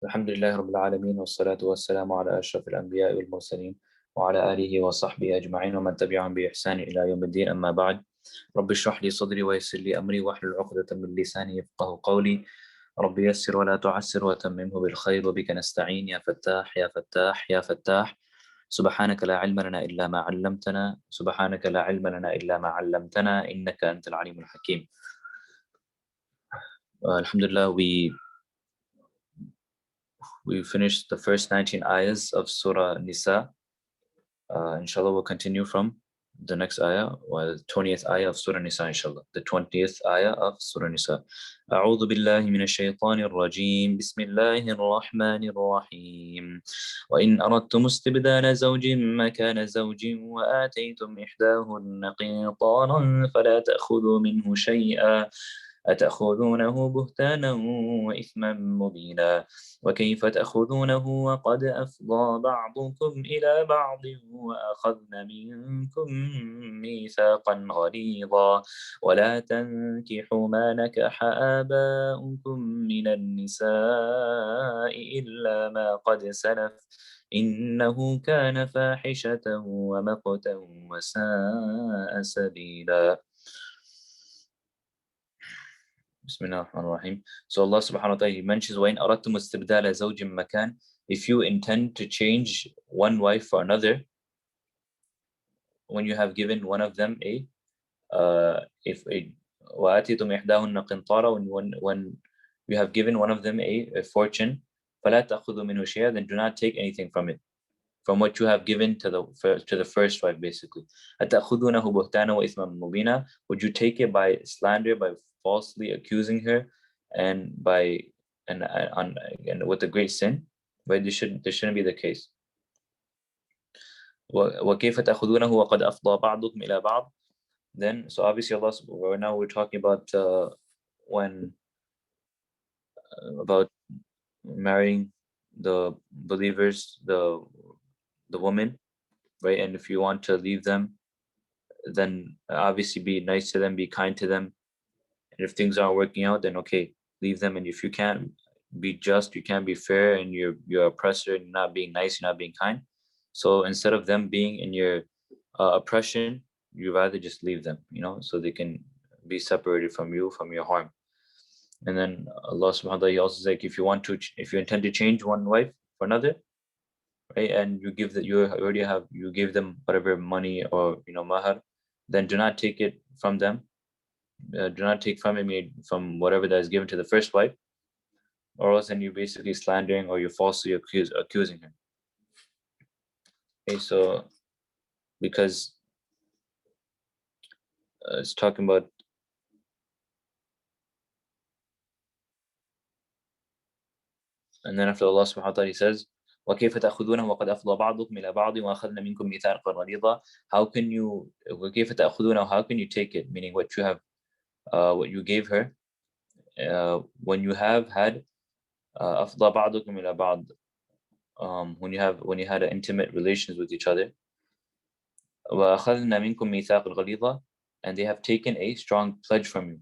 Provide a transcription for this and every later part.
الحمد لله رب العالمين والصلاة والسلام على أشرف الأنبياء والمرسلين وعلى آله وصحبه أجمعين ومن تبعهم بإحسان إلى يوم الدين. أما بعد، رب اشرح لي صدري ويسر لي أمري واحلل عقدة من لساني يفقه قولي. رب يسر ولا تعسر وتممه بالخير وبك نستعين يا فتاح يا فتاح يا فتاح. سبحانك لا علم لنا إلا ما علمتنا، سبحانك لا علم لنا إلا ما علمتنا إنك أنت العليم الحكيم. Alhamdulillah, we finished the first 19 ayahs of Surah Nisa. Inshallah, we'll continue from the next ayah, or the 20th ayah of Surah Nisa, inshallah. The 20th ayah of Surah Nisa. أعوذ بالله من الشيطان الرجيم بسم الله الرحمن الرحيم وإن أردتم استبدال زوج مكان زوج وآتيتم إحداهن قنطارا فلا تأخذوا منه شيئا أتأخذونه بهتانا وإثما مبينا وكيف تأخذونه وقد أفضى بعضكم إلى بعض وأخذن منكم ميثاقا غليظا ولا تنكحوا ما نكح آباؤكم من النساء إلا ما قد سلف إنه كان فاحشة ومقتا وساء سبيلا. Bismillahirrahmanirrahim. So Allah subhanahu wa ta'ala, He mentions وَإِنْ أَرَدْتُمُ اسْتِبْدَالَ زَوْجٍ مَكَانٍ. If you intend to change one wife for another, when you have given one of them if a وَآتِيتُمْ إِحْدَاهُنَّ قِنْطَارًا, when you have given one of them a fortune, فَلَا تَأْخُذُوا مِنْهُ شَيْئًا, then do not take anything from it, from what you have given to the first wife, basically. أَتَأْخُذُونَهُ بُهْتَانًا وَإِثْمًا مُبِينًا. Would you take it by slander, by falsely accusing her, and with a great sin? But this shouldn't be the case. وَكَيْفَ تَأْخُذُونَهُ وَقَدْ أَفْضَى بَعْضُكُمْ إِلَى بَعْضٍ. Then, so obviously now we're talking about about marrying the believers, the woman, right? And if you want to leave them, then obviously be nice to them, be kind to them. And if things aren't working out, then okay, leave them. And if you can't be just, you can't be fair, and you're oppressor, and you're not being nice, you're not being kind. So instead of them being in your oppression, you rather just leave them, so they can be separated from you, from your harm. And then Allah subhanahu wa ta'ala, He also says, like, if you intend to change one wife for another, right, and you give that you give them whatever money or mahar, then do not take it from them. Do not take from whatever that is given to the first wife, or else then you're basically slandering or you're falsely accusing her. Okay, so because it's talking about and then after Allah subhanahu wa ta'ala, He says, وَكَيْفَ تَأْخُذُونَهُ وَقَدْ أَفْضَى بَعْضُكُمْ إِلَى بَعْضٍ وَأَخَذْنَ مِنْكُمْ مِيثَاقًا غَلِيظًا. How can you وَكَيْفَ تَأْخُذُونَهُ, how can you take it, meaning what you have what you gave her, when you have had أَفْضَى بَعْضُكُمْ إِلَى بَعْضٍ, when you had intimate relations with each other, وَأَخَذْنَ مِنْكُمْ مِيثَاقًا غَلِيظًا, and they have taken a strong pledge from you.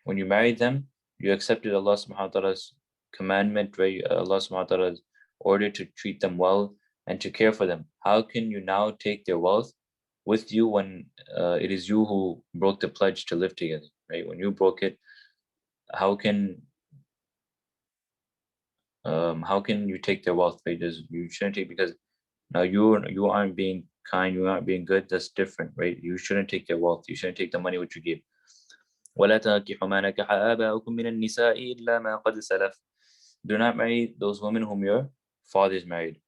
When you married them, you accepted Allah subhanahu wa ta'ala's commandment, right? Allah subhanahu wa ta'ala's order to treat them well and to care for them. How can you now take their wealth with you when it is you who broke the pledge to live together, right? When you broke it, how can you take their wealth, right? You shouldn't take, because now you aren't being kind, you aren't being good. That's different, right? You shouldn't take their wealth. You shouldn't take the money which you gave. وَلَا تَنكِحُوا مَا نَكَحَ آبَاؤُكُم مِّنَ النِّسَاءِ إِلَّا مَا قَدْ سَلَفَ. Do not marry those women whom your fathers married,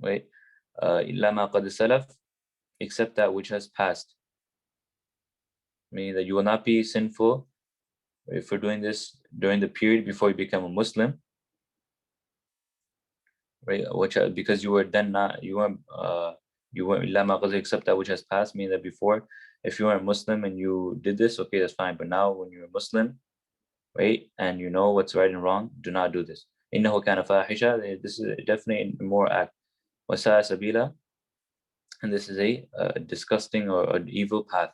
right? إِلَّا مَا قَدْ سَلَفَ, except that which has passed. Meaning that you will not be sinful if you're doing this during the period before you become a Muslim, right? Because you were then not, you weren't إِلَّا مَا قَدْ, except that which has passed, meaning that before, if you weren't Muslim and you did this, okay, that's fine. But now when you're a Muslim, right, and you know what's right and wrong, do not do this. إِنَّهُ كَانَ فَاحِشًا, this is definitely a more act. وَسَاءَ سَبِيلًا, and this is a disgusting or an evil path.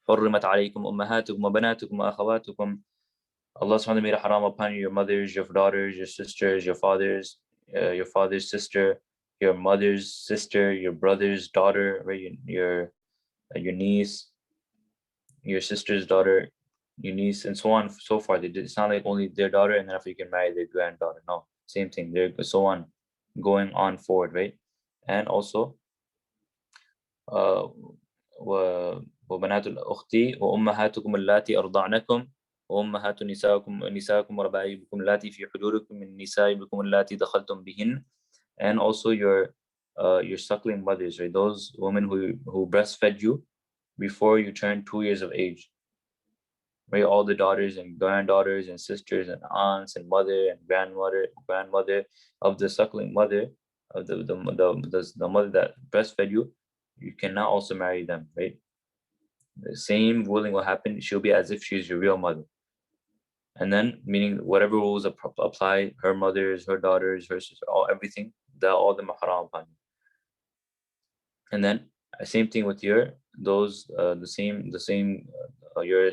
حُرِّمَتْ عَلَيْكُمْ أُمَّهَاتُكُمْ وَبَنَاتُكُمْ وَأَخَوَاتُكُمْ Allah subhanahu wa ta'ala made it haram upon you your mothers, your daughters, your sisters, your father's sister, your mother's sister, your brother's daughter, right? Your niece, your sister's daughter, your niece, and so on and so forth. It's not like only their daughter and then after you can marry their granddaughter. No, same thing. They're so on, going on forward, right? And also, uh, وبنات الأخت وأمهاتكم اللاتي أرضعنكم وأمهات نسائكم وربائبكم اللاتي في حجوركم من نسائكم اللاتي دخلتم بهن, and also your suckling mothers, right? Those women who breastfed you before you turned 2 years of age, right? All the daughters and granddaughters and sisters and aunts and mother and grandmother of the suckling mother, of the mother that breastfed you, you cannot also marry them, right? The same ruling will happen. She'll be as if she's your real mother. And then, meaning whatever rules apply, her mothers, her daughters, her sister, everything, all the haram upon you. And then same thing with your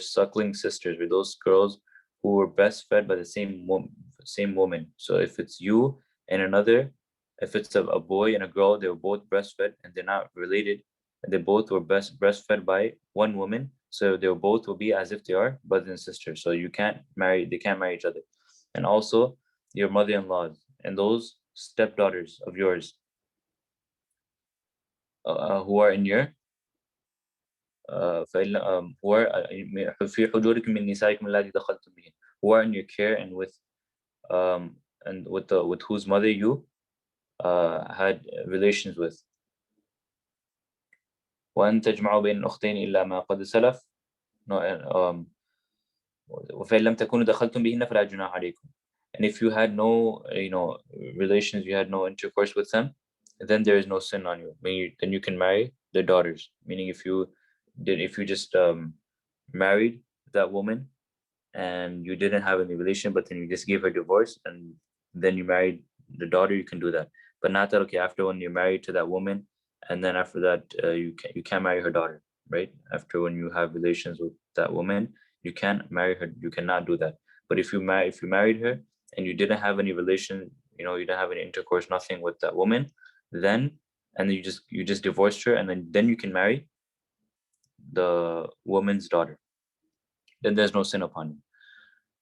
suckling sisters, with those girls who were breastfed by the same woman. So if it's you and another, if it's a boy and a girl, they were both breastfed and they're not related, and they both were breastfed by one woman, so they both will be as if they are brothers and sisters. So they can't marry each other. And also your mother-in-laws and those stepdaughters of yours, who are in your who are في حجوركم من نسائكم التي دخلتم بهن, who are in your care and with whose mother you had relations with. وأن تجمعوا بين الأختين إلا ما قد سلف. وفإن لم تكونوا دخلتم بهن فلا جناح عليكم. And if you had no relations, you had no intercourse with them, then there is no sin on you. Then you can marry their daughters. Meaning if you just married that woman and you didn't have any relation, but then you just gave her divorce and then you married the daughter, you can do that. But not that, okay, after when you're married to that woman and then after that you can't marry her daughter, right? After when you have relations with that woman, you can't marry her, you cannot do that. But if you married her and you didn't have any relation, you didn't have any intercourse, nothing with that woman, then and you just divorced her, and then you can marry the woman's daughter. Then there's no sin upon you.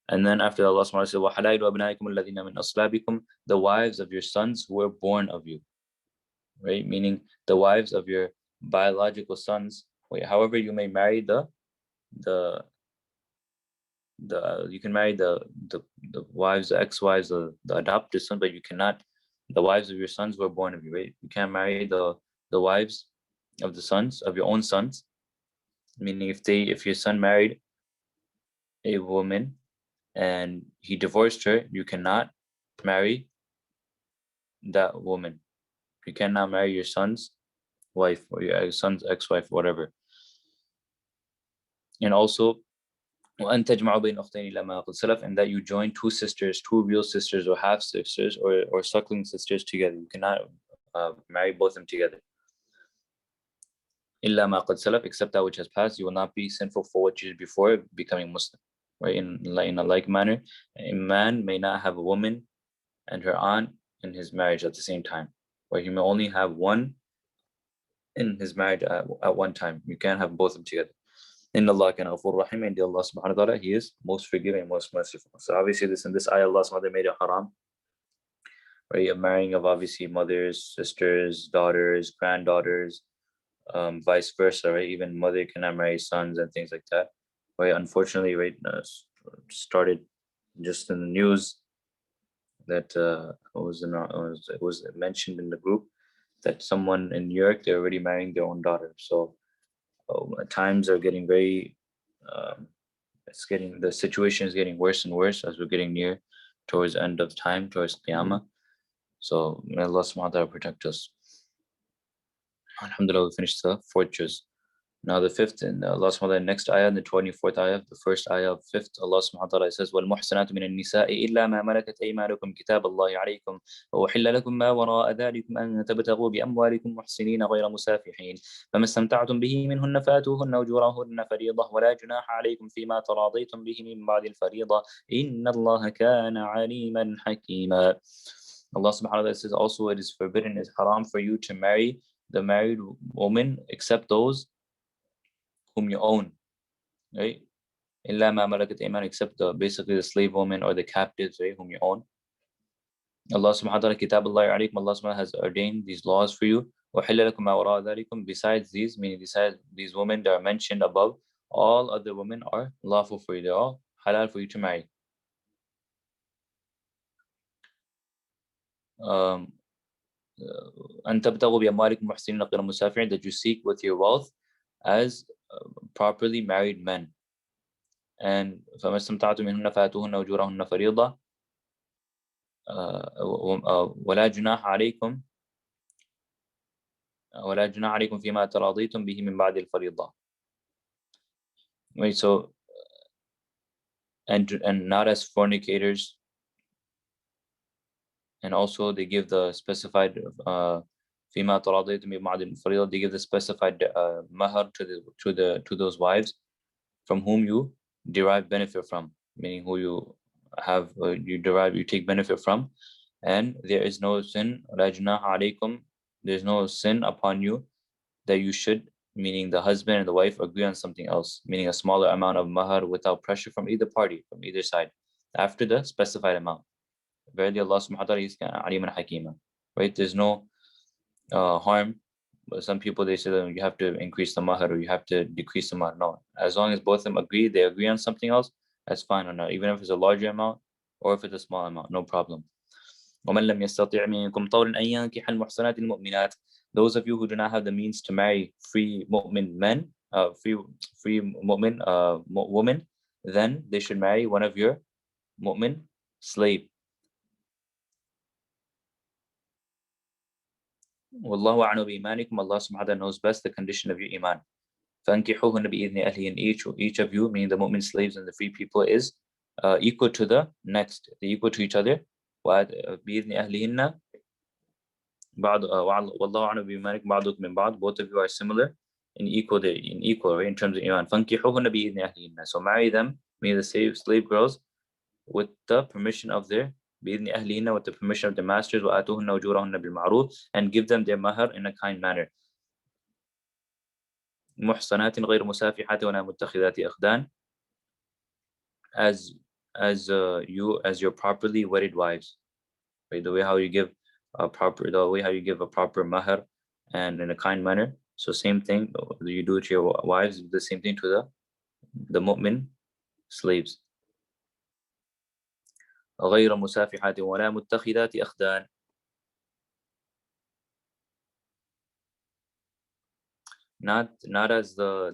And then after Allah subhanahu wa ta'ala said, وَحَلَائِلُ أَبْنَائِكُمُ الَّذِينَ مِنْ أَصْلَابِكُمْ, the wives of your sons who were born of you, right? Meaning the wives of your biological sons. However, you may marry the you can marry the wives, the ex-wives, the adopted son, but you cannot the wives of your sons who are born of you, right? You can't marry the wives of the sons of your own sons. Meaning if your son married a woman and he divorced her, you cannot marry that woman. You cannot marry your son's wife or your son's ex-wife, whatever. And also, وَأَن تَجْمَعُوا بَيْنَ أُخْتَيْنِ إِلَّا مَا قَدْ سَلَفَ, and that you join two sisters, two real sisters or half sisters or suckling sisters together. You cannot marry both of them together. إِلَّا مَا قَدْ سَلَفَ, except that which has passed. You will not be sinful for what you did before becoming Muslim. Right? In a like manner, a man may not have a woman and her aunt in his marriage at the same time, or he may only have one in his marriage at one time. You can't have both of them together. Inna Allah kana ghafur rahim, and Allah subhanahu wa ta'ala, He is most forgiving and most merciful. So obviously in this ayah, Allah subhanahu wa ta'ala made it haram, right? A marrying of obviously mothers, sisters, daughters, granddaughters, vice versa, right? Even mother cannot marry sons and things like that. Right? Unfortunately, right, started just in the news that it was mentioned in the group that someone in New York, they're already marrying their own daughter. So times are getting very the situation is getting worse and worse as we're getting near towards the end of time, towards Qiyamah. So may Allah subhanahu wa ta'ala protect us. Alhamdulillah, we finished the 4th juz. Now the fifth, and Allah subhanahu wa ta'ala, next ayah, the 24th ayah, the first ayah of fifth, Allah subhanahu wa ta'ala says, وَالْمُحْسَنَاتُ مِنَ النِّسَاءِ إِلَّا مَا مَلَكَتْ أَيْمَانُكُمْ كِتَابَ اللَّهِ عَلَيْكُمْ وَأُحِلَّ لَكُمْ مَا وَرَاءَ ذَلِكُمْ أَن تَبْتَغُوا بِأَمْوَالِكُمْ مُحْسِنِينَ غَيْرَ مُسَافِحِينَ فَمَا اسْتَمْتَعْتُمْ بِهِ مِنْهُنَّ فَآتُوهُنَّ أُجُورَهُنَّ فَرِيضَةً وَلَا جُنَاحَ عَلَيْكُمْ فِيمَا تَرَاضَيْتُمْ بِهِ مِنْ بَعْدِ الْفَرِيضَةِ إِنَّ اللَّهَ كَانَ عَلِيمًا حَكِيمًا. Allah subhanahu wa ta'ala says also, it is forbidden, it's haram for you to marry the married woman except those whom you own, right? إِلَّا مَا مَلَكَتْ أَيْمَانُكُمْ, except basically the slave woman or the captives, right, whom you own. Allah subhanahu wa ta'ala, kitab Allah alaykum, Allah subhanahu wa ta'ala has ordained these laws for you. وَحِلَّ لَكُمْ مَا وَرَاءَ ذَلِكُمْ, besides these, meaning besides these women that are mentioned above, all other women are lawful for you, they're all halal for you to marry. Um, أن تبتغوا بأموالكم محسنين غير مسافرين, that you seek with your wealth as properly married men. And فما استمتعتم منهن فآتوهن أجورهن فريضة ولا جناح عليكم فيما تراضيتم به من بعد الفريضة. Right, so and not as fornicators, and also they give the specified فيما تراضيتم من بعد الفريضة, they give the specified mahar to those wives from whom you derive benefit from, meaning who you have you take benefit from, and there is no sin, لا جناح عليكم, there's no sin upon you that you should, meaning the husband and the wife, agree on something else, meaning a smaller amount of mahar without pressure from either party, from either side, after the specified amount. Verily Allah subhanahu wa ta'ala is aliman hakima. Right? There's no harm. But some people, they say that you have to increase the mahar or you have to decrease the mahar. No. As long as both of them agree, they agree on something else, that's fine or not. Even if it's a larger amount or if it's a small amount, no problem. وَمَنْ لَمْ يَسْتَطِعْ مِنْكُمْ طَوْلًا أَنْ يَنْكِحَ الْمُحْصَنَاتِ الْمُؤْمِنَاتِ, those of you who do not have the means to marry free mu'min men, free mu'min women, then they should marry one of your mu'min slave. Wallahu a'lam bi-imanikum, Allah subhanahu wa ta'ala knows best the condition of your iman. فَانْكِحُوهُنَّ بِإِذْنِ أَهْلِهِنَّ, each of you, meaning the mu'min slaves and the free people, is equal to the next. They're equal to each other. بِإِذْنِ أَهْلِهِنَّ بعض والله أعلم بإيمانكم بعضكم من بعض, both of you are similar in equal, right, in terms of iman. فَانْكِحُوهُنَّ بِإِذْنِ أَهْلِهِنَّ, so marry them, meaning the slave girls, with the permission of their بإذن أهلهن, with the permission of their masters. وآتوهن أجورهن بالمعروف, and give them their mahar in a kind manner. محصنات غير مسافحات ولا متخذات أخدان, as your properly wedded wives, right? The way how you give a proper mahar and in a kind manner. So same thing you do to your wives, the same thing to the mu'min slaves. غير مسافحات ولا متخذات أخدان, not as the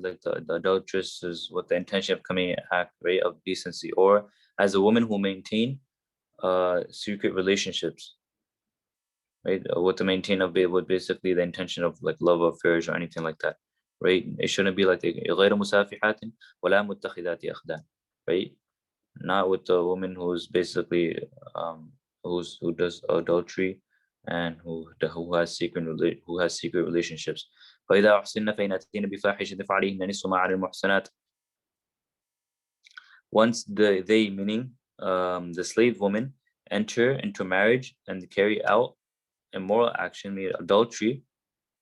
adulteress is with the intention of committing an act, right, of decency, or as a woman who maintain secret relationships, right, with the maintain of with basically the intention of like love affairs or anything like that, right? It shouldn't be like غير مسافحات ولا متخذات أخدان, right? Not with the woman who's basically who does adultery and who has secret relationships. فإذا أحسن فإن أتينا بفاحشة فعليهن نصف ما على المحسنات. Once they meaning the slave woman enter into marriage and carry out immoral action, meaning adultery,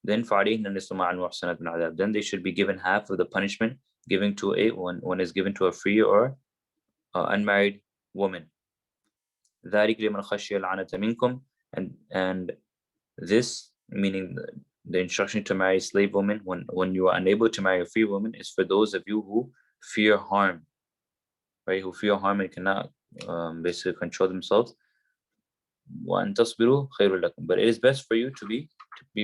then فعليهن نصف ما على المحسنات من عذاب, then they should be given half of the punishment given to one is given to a free or unmarried woman. ذلك لمن خشي العنة منكم, and this, meaning the instruction to marry slave women when you are unable to marry a free woman, is for those of you who fear harm, right? Who fear harm and cannot basically control themselves. وأن تصبروا خير لكم, but it is best for you to be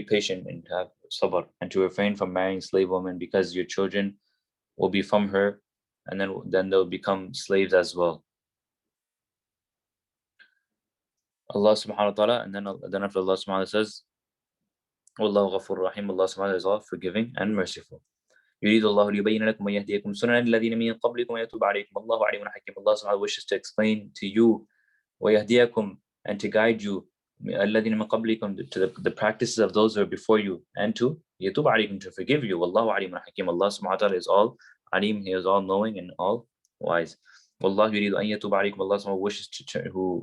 patient and to have sabr and to refrain from marrying slave women, because your children will be from her, and then they'll become slaves as well. Allah subhanahu wa ta'ala, and then after Allah subhanahu wa ta'ala says, Wallahu ghafur rahim, Allah subhanahu wa ta'ala is all forgiving and merciful. يريد الله ليبين لكم ويهديكم سنن الذين من قبلكم ويتوب عليكم الله عليم حكيم. Allah subhanahu wishes to explain to you ويهديكم and to guide you الذين من قبلكم to the practices of those who are before you, and to يتوب عليكم to forgive you. والله عليم حكيم. Allah subhanahu wa ta'ala is all alim, he is all knowing and all wise. والله يريد أن يتوب عليكم. Allah subhanahu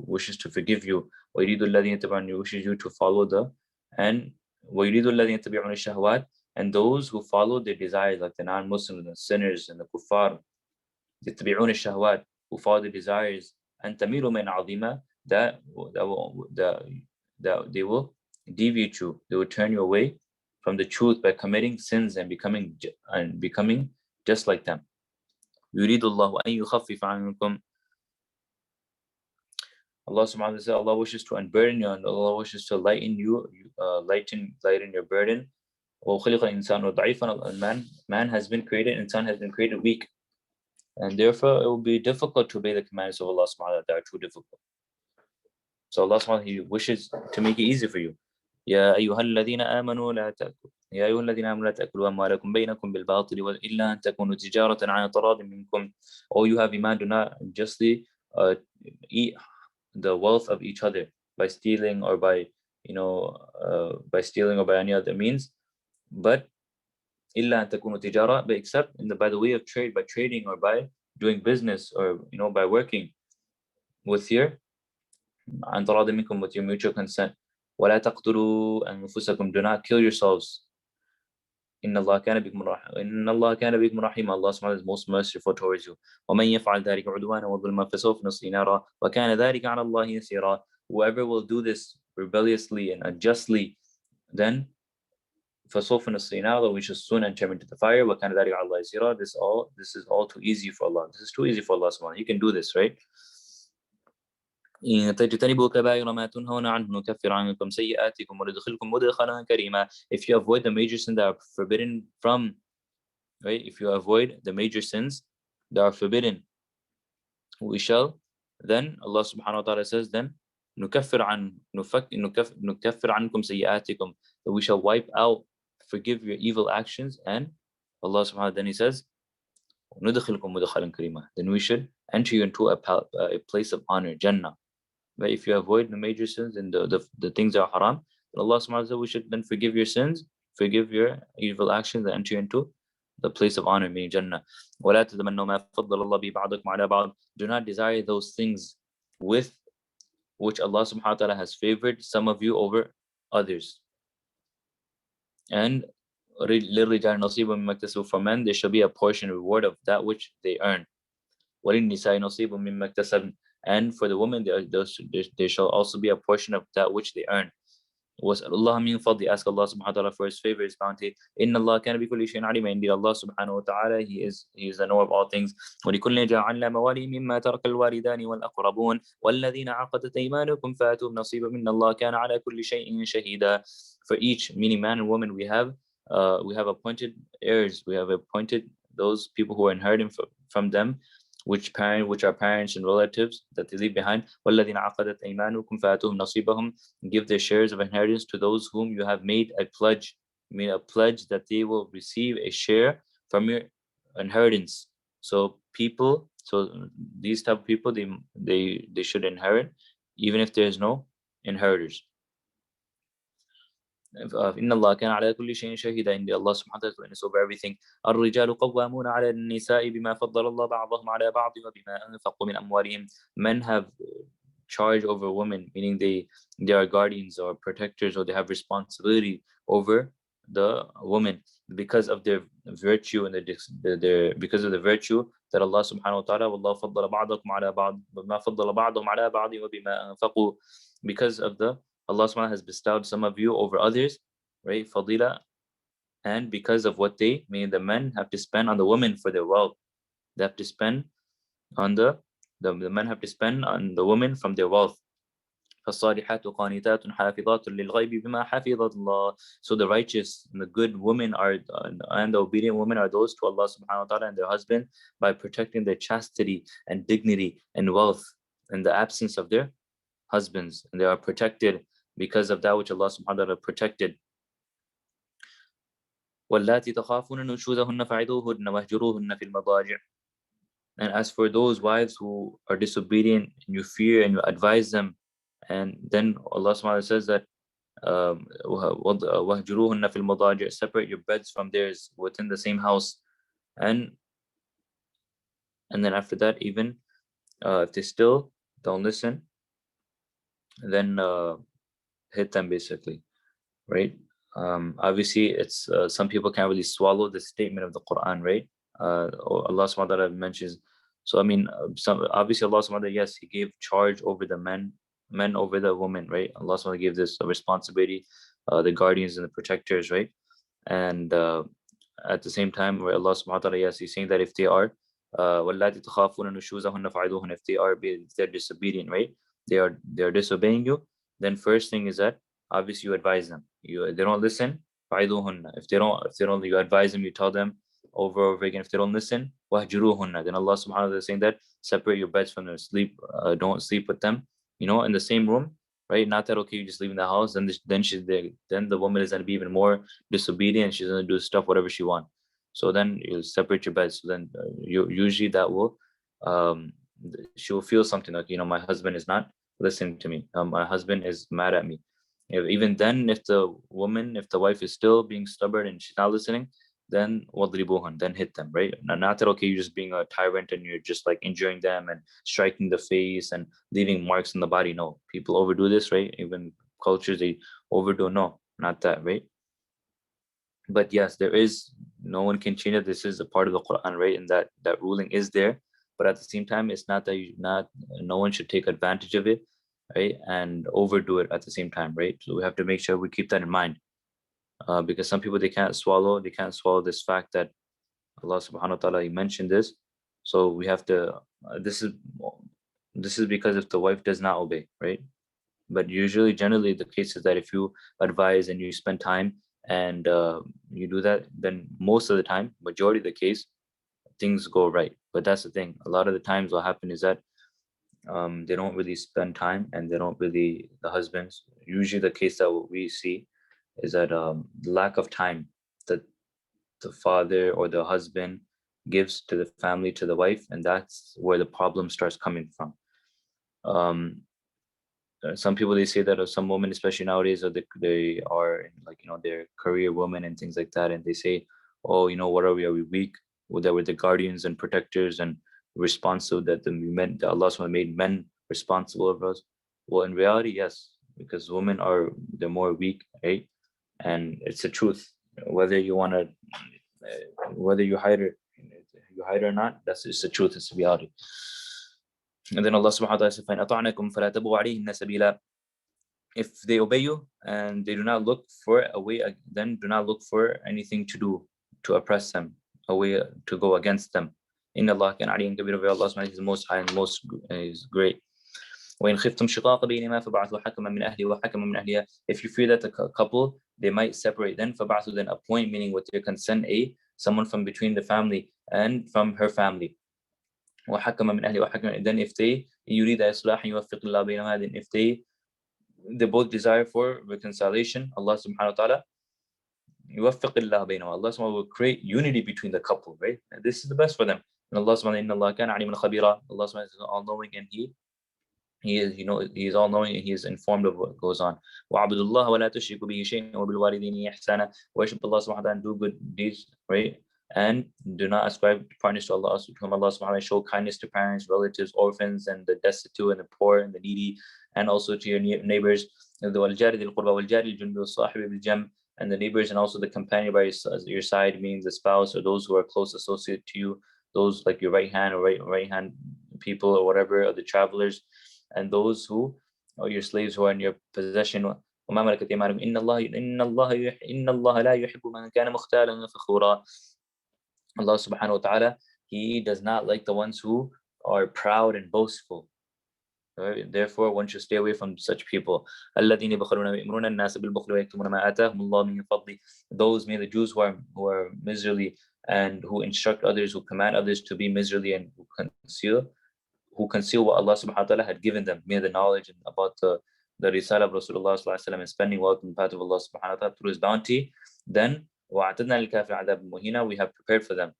wishes to forgive you. ويريد الذين يتبعون, he wishes you to follow the, and ويريد الذين يتبعون الشهوات, and those who follow their desires, like the non-Muslims, the sinners and the kuffar, يتبعون الشهوات, who follow their desires, أن تميلوا من عظيمة, that they will deviate you, they will turn you away from the truth by committing sins and becoming just like them. يريد الله أن يخفف عنكم. Allah subhanahu wa ta'ala, Allah wishes to unburden you, and Allah wishes to lighten you, lighten your burden. وخلق الإنسان ضعيفا. Man has been created, insan has been created weak, and therefore it will be difficult to obey the commands of Allah subhanahu wa ta'ala. They are too difficult. So Allah subhanahu wa ta'ala, he wishes to make it easy for you. يا أيها الذين آمنوا لا تأكلوا أموالكم بينكم بالباطل إلا أن تكونوا تجارة عن تراض منكم. All you have iman, do not justly eat the wealth of each other by stealing or by any other means, but إلا أن تكونوا تجارة, but except by the way of trade, by trading or by doing business, or by working with your عن تراض منكم, with your mutual consent. ولا تقتلوا أنفسكم, do not kill yourselves. إن الله كان بكم رحيما. Allah subhanahu wa ta'ala is most merciful towards you. ومن يفعل ذلك عدوانا وظلما فسوف نصليه نارا وكان ذلك على الله يسيرا. Whoever will do this rebelliously and unjustly, then فسوف نصليه نارا, we shall soon enter into the fire. وكان ذلك على الله يسيرا. This is all too easy for Allah. This is too easy for Allah subhanahu wa ta'ala. You can do this, right? إن تجتنبوا كبائر ما تنهون عنه نكفر عنكم سيئاتكم وندخلكم مدخلا كريما. If you avoid the major sins that are forbidden from, right? If you avoid the major sins that are forbidden, we shall, then Allah subhanahu wa ta'ala says, then نكفر عنكم سيئاتكم, that we shall wipe out, forgive your evil actions, and Allah subhanahu wa ta'ala, then he says ندخلكم مدخلا كريما, then we should enter you into a place of honor, Jannah. But if you avoid the major sins and the things that are haram, then Allah subhanahu wa ta'ala, we should then forgive your sins, forgive your evil actions, and enter into the place of honor, meaning Jannah. وَلَا تَتَمَنَّوْا مَا فَضَّلَ اللَّهُ بِهِ بَعْضَكُمْ عَلَى بَعْضٍ. Do not desire those things with which Allah subhanahu wa ta'ala has favored some of you over others. And لِلرِّجَالِ نَصِيبٌ مِّمَّا اكْتَسَبُوا, for men there shall be a portion reward of that which they earn. وَلِلنِّسَاءِ نَصِيبٌ مِّمَّا اكْتَسَبْنَ, and for the women there shall also be a portion of that which they earn. وَاسْأَلُ اللَّهَ مِنْ فَضْلِهِ, ask Allah subhanahu wa ta'ala for his favor, his bounty. إِنَّ اللَّهَ كَانَ بِكُلِّ شَيْءٍ عَلِيمًا. Indeed, Allah subhanahu wa ta'ala, he is the knower of all things. وَلِكُلٍّ جَعَلْنَا مَوَالِيَ مِمَّا تَرَكَ الْوَالِدَانِ وَالْأَقْرَبُونَ وَالَّذِينَ عَقَدَتْ أَيْمَانُكُمْ فَآتُوهُمْ نَصِيبًا مِنَ اللَّهِ كَانَ عَلَى كُلِّ شَيْءٍ شَهِيدًا. For each, meaning man and woman, we have appointed heirs, we have appointed those people who are inheriting from them, which are parents and relatives that they leave behind. وَالَّذِينَ عَقَدَتْ أَيْمَانُكُمْ فَآتُوهُمْ نَصِيبَهُم, give their shares of inheritance to those whom you have made a pledge that they will receive a share from your inheritance. So these type of people, they should inherit even if there is no inheritors. إن الله كان على كل شيء شهيدا. Indeed, Allah subhanahu wa ta'ala is witness over everything. الرجال قوامون على النساء بما فضل الله بعضهم على بعض وبما أنفقوا من أموالهم. Men have charge over women, meaning they are guardians or protectors, or they have responsibility over the woman because of their virtue and because of the virtue that Allah subhanahu wa ta'ala والله فضل بعضكم على بعض وما فضل بعضهم على بعض وبما أنفقوا, because of Allah subhanahu wa ta'ala has bestowed some of you over others, right? Fadila, and because of what meaning the men have to spend on the women for their wealth. They have to spend on the men have to spend on the women from their wealth. فَالصَّالِحَاتُ قَانِتَاتٌ حَافِظَاتٌ لِلْغَيْبِ بِمَا حَفِظَ اللَّهُ. So the righteous and the good women and the obedient women are those to Allah subhanahu wa ta'ala and their husband by protecting their chastity and dignity and wealth in the absence of their husbands, and they are protected because of that which Allah subhanahu wa ta'ala protected. وَاللَّاتِي تَخَافُونَ نُشُوزَهُنَّ فَعِظُوهُنَّ وَاهْجُرُوهُنَّ فِي الْمَضَاجِعِ. And as for those wives who are disobedient, and you fear and you advise them, and then Allah subhanahu wa ta'ala says that وَهْجُرُوهُنَّ فِي الْمَضَاجِعِ, separate your beds from theirs within the same house. And then after that, even if they still don't listen, then hit them basically, right? Obviously, it's some people can't really swallow the statement of the Quran, right? Allah subhanahu wa ta'ala mentions. So I mean, some obviously Allah subhanahu wa ta'ala, yes, He gave charge over the men over the women, right? Allah subhanahu wa ta'ala gave this responsibility, the guardians and the protectors, right? And at the same time, where Allah subhanahu wa ta'ala, yes, He's saying that if they are وَاللَّاتِي تَخَافُونَ نُشُوزَهُنَّ فَعِظُوهُنَّ, if they're disobedient, right? They are disobeying you. Then first thing is that obviously you advise them. They don't listen, فَعِظُوهُنَّ. If they don't, you advise them, you tell them over again. If they don't listen, وَهْجُرُوهُنَّ. Then Allah subhanahu wa ta'ala is saying that separate your beds from their sleep. Don't sleep with them, in the same room, right? Not that okay, you just leaving the house, then the woman is going to be even more disobedient. She's going to do stuff whatever she wants. So then you separate your beds. So then usually that will um, she will feel something like, my husband is not listening to me. My husband is mad at me. Even then, if the wife is still being stubborn and she's not listening, then wadribuhan, then hit them, right? Not that okay, you're just being a tyrant and you're just like injuring them and striking the face and leaving marks in the body. No, people overdo this, right? Even cultures, they overdo. No, not that, right? But yes, there is, no one can change it. This is a part of the Quran, right? And that ruling is there. But at the same time, it's not that no one should take advantage of it, right? And overdo it at the same time, right? So we have to make sure we keep that in mind. Because some people, they can't swallow this fact that Allah subhanahu wa ta'ala, He mentioned this. So we have to, this is because if the wife does not obey, right? But generally the case is that if you advise and you spend time and you do that, then most of the time, majority of the case, things go right. But that's the thing, a lot of the times what happens is that they don't really spend time, and the husbands, usually the case that what we see is that lack of time that the father or the husband gives to the family, to the wife, and that's where the problem starts coming from. Some people, they say that of some women, especially nowadays, they are like, they're career women and things like that, and they say, oh, what are we weak? Well, that we're the guardians and protectors and responsible, that Allah SWT made men responsible of us. Well, in reality, yes, because women they're more weak, right? And it's the truth. Whether you want to, whether you hide it or not, that's just the truth. It's the reality. And then Allah subhanahu wa ta'ala says, فَإِنْ أَطَعْنَكُمْ فَلَا تَبْغُوا عَلَيْهِنَّ سَبِيلًا. If they obey you and they do not look for a way, then do not look for anything to do to oppress them, a way to go against them. إِنَّ اللَّهَ كَانَ عَلِيًّا كَبِيرًا. Allah subhanahu wa ta'ala is most high and most is great. وَإِنْ خِفْتُمْ شِقَاقَ بَيْنِهِمَا فَبَعْثُوا حَكَمًا مِنْ أَهْلِهِ وَحَكَمًا مِنْ أَهْلِهَا. If you fear that the couple, they might separate, then فَبَعْثُوا, then appoint, meaning with your consent, someone from between the family and from her family. وحكم من أهله وحكم, then if they يريد إصلاح يوفق الله بينهما, then if they both desire for reconciliation, Allah subhanahu wa ta'ala يوفق الله بينهما, Allah subhanahu wa ta'ala will create unity between the couple, right? And this is the best for them. And Allah subhanahu wa ta'ala, إن الله كان عليما خبيرا. Allah subhanahu wa ta'ala is all knowing, and He is, He is all knowing, and He is informed of what goes on. وَعَبُدُ اللَّهَ وَلَا تُشْرِكُوا بِهِ شَيْئًا وَبِالْوَالِدَيْنِ إِحْسَانًا. Worship Allah subhanahu wa ta'ala and do good deeds, right? And do not ascribe partners to Allah. To whom Allah subhanahu wa ta'ala, show kindness to parents, relatives, orphans, and the destitute, and the poor, and the needy, and also to your neighbors. And the neighbors, and also the companion by your side, means the spouse or those who are close associate to you, those like your right hand or right hand people or whatever, or the travelers, and those who are your slaves who are in your possession. وما ملكت أيمانكم إن الله لا يحب من كان مختالا فخورا. Allah subhanahu wa ta'ala, He does not like the ones who are proud and boastful. Right? Therefore, one should stay away from such people. الذين يبخلون ويأمرون الناس بالبخل ويكتمون ما آتاهم الله من فضله. Those, mean the Jews who are miserly, and who instruct others, who command others to be miserly, and who conceal what Allah subhanahu wa ta'ala had given them, mean the knowledge about the risala of Rasulullah sallallahu alaihi wasallam, and spending wealth in the path of Allah subhanahu wa ta'ala through His bounty. Then وَأَعْتَدْنَا لِلْكَافِرِينَ عَذَابًا مُهِينًا. We have prepared for them.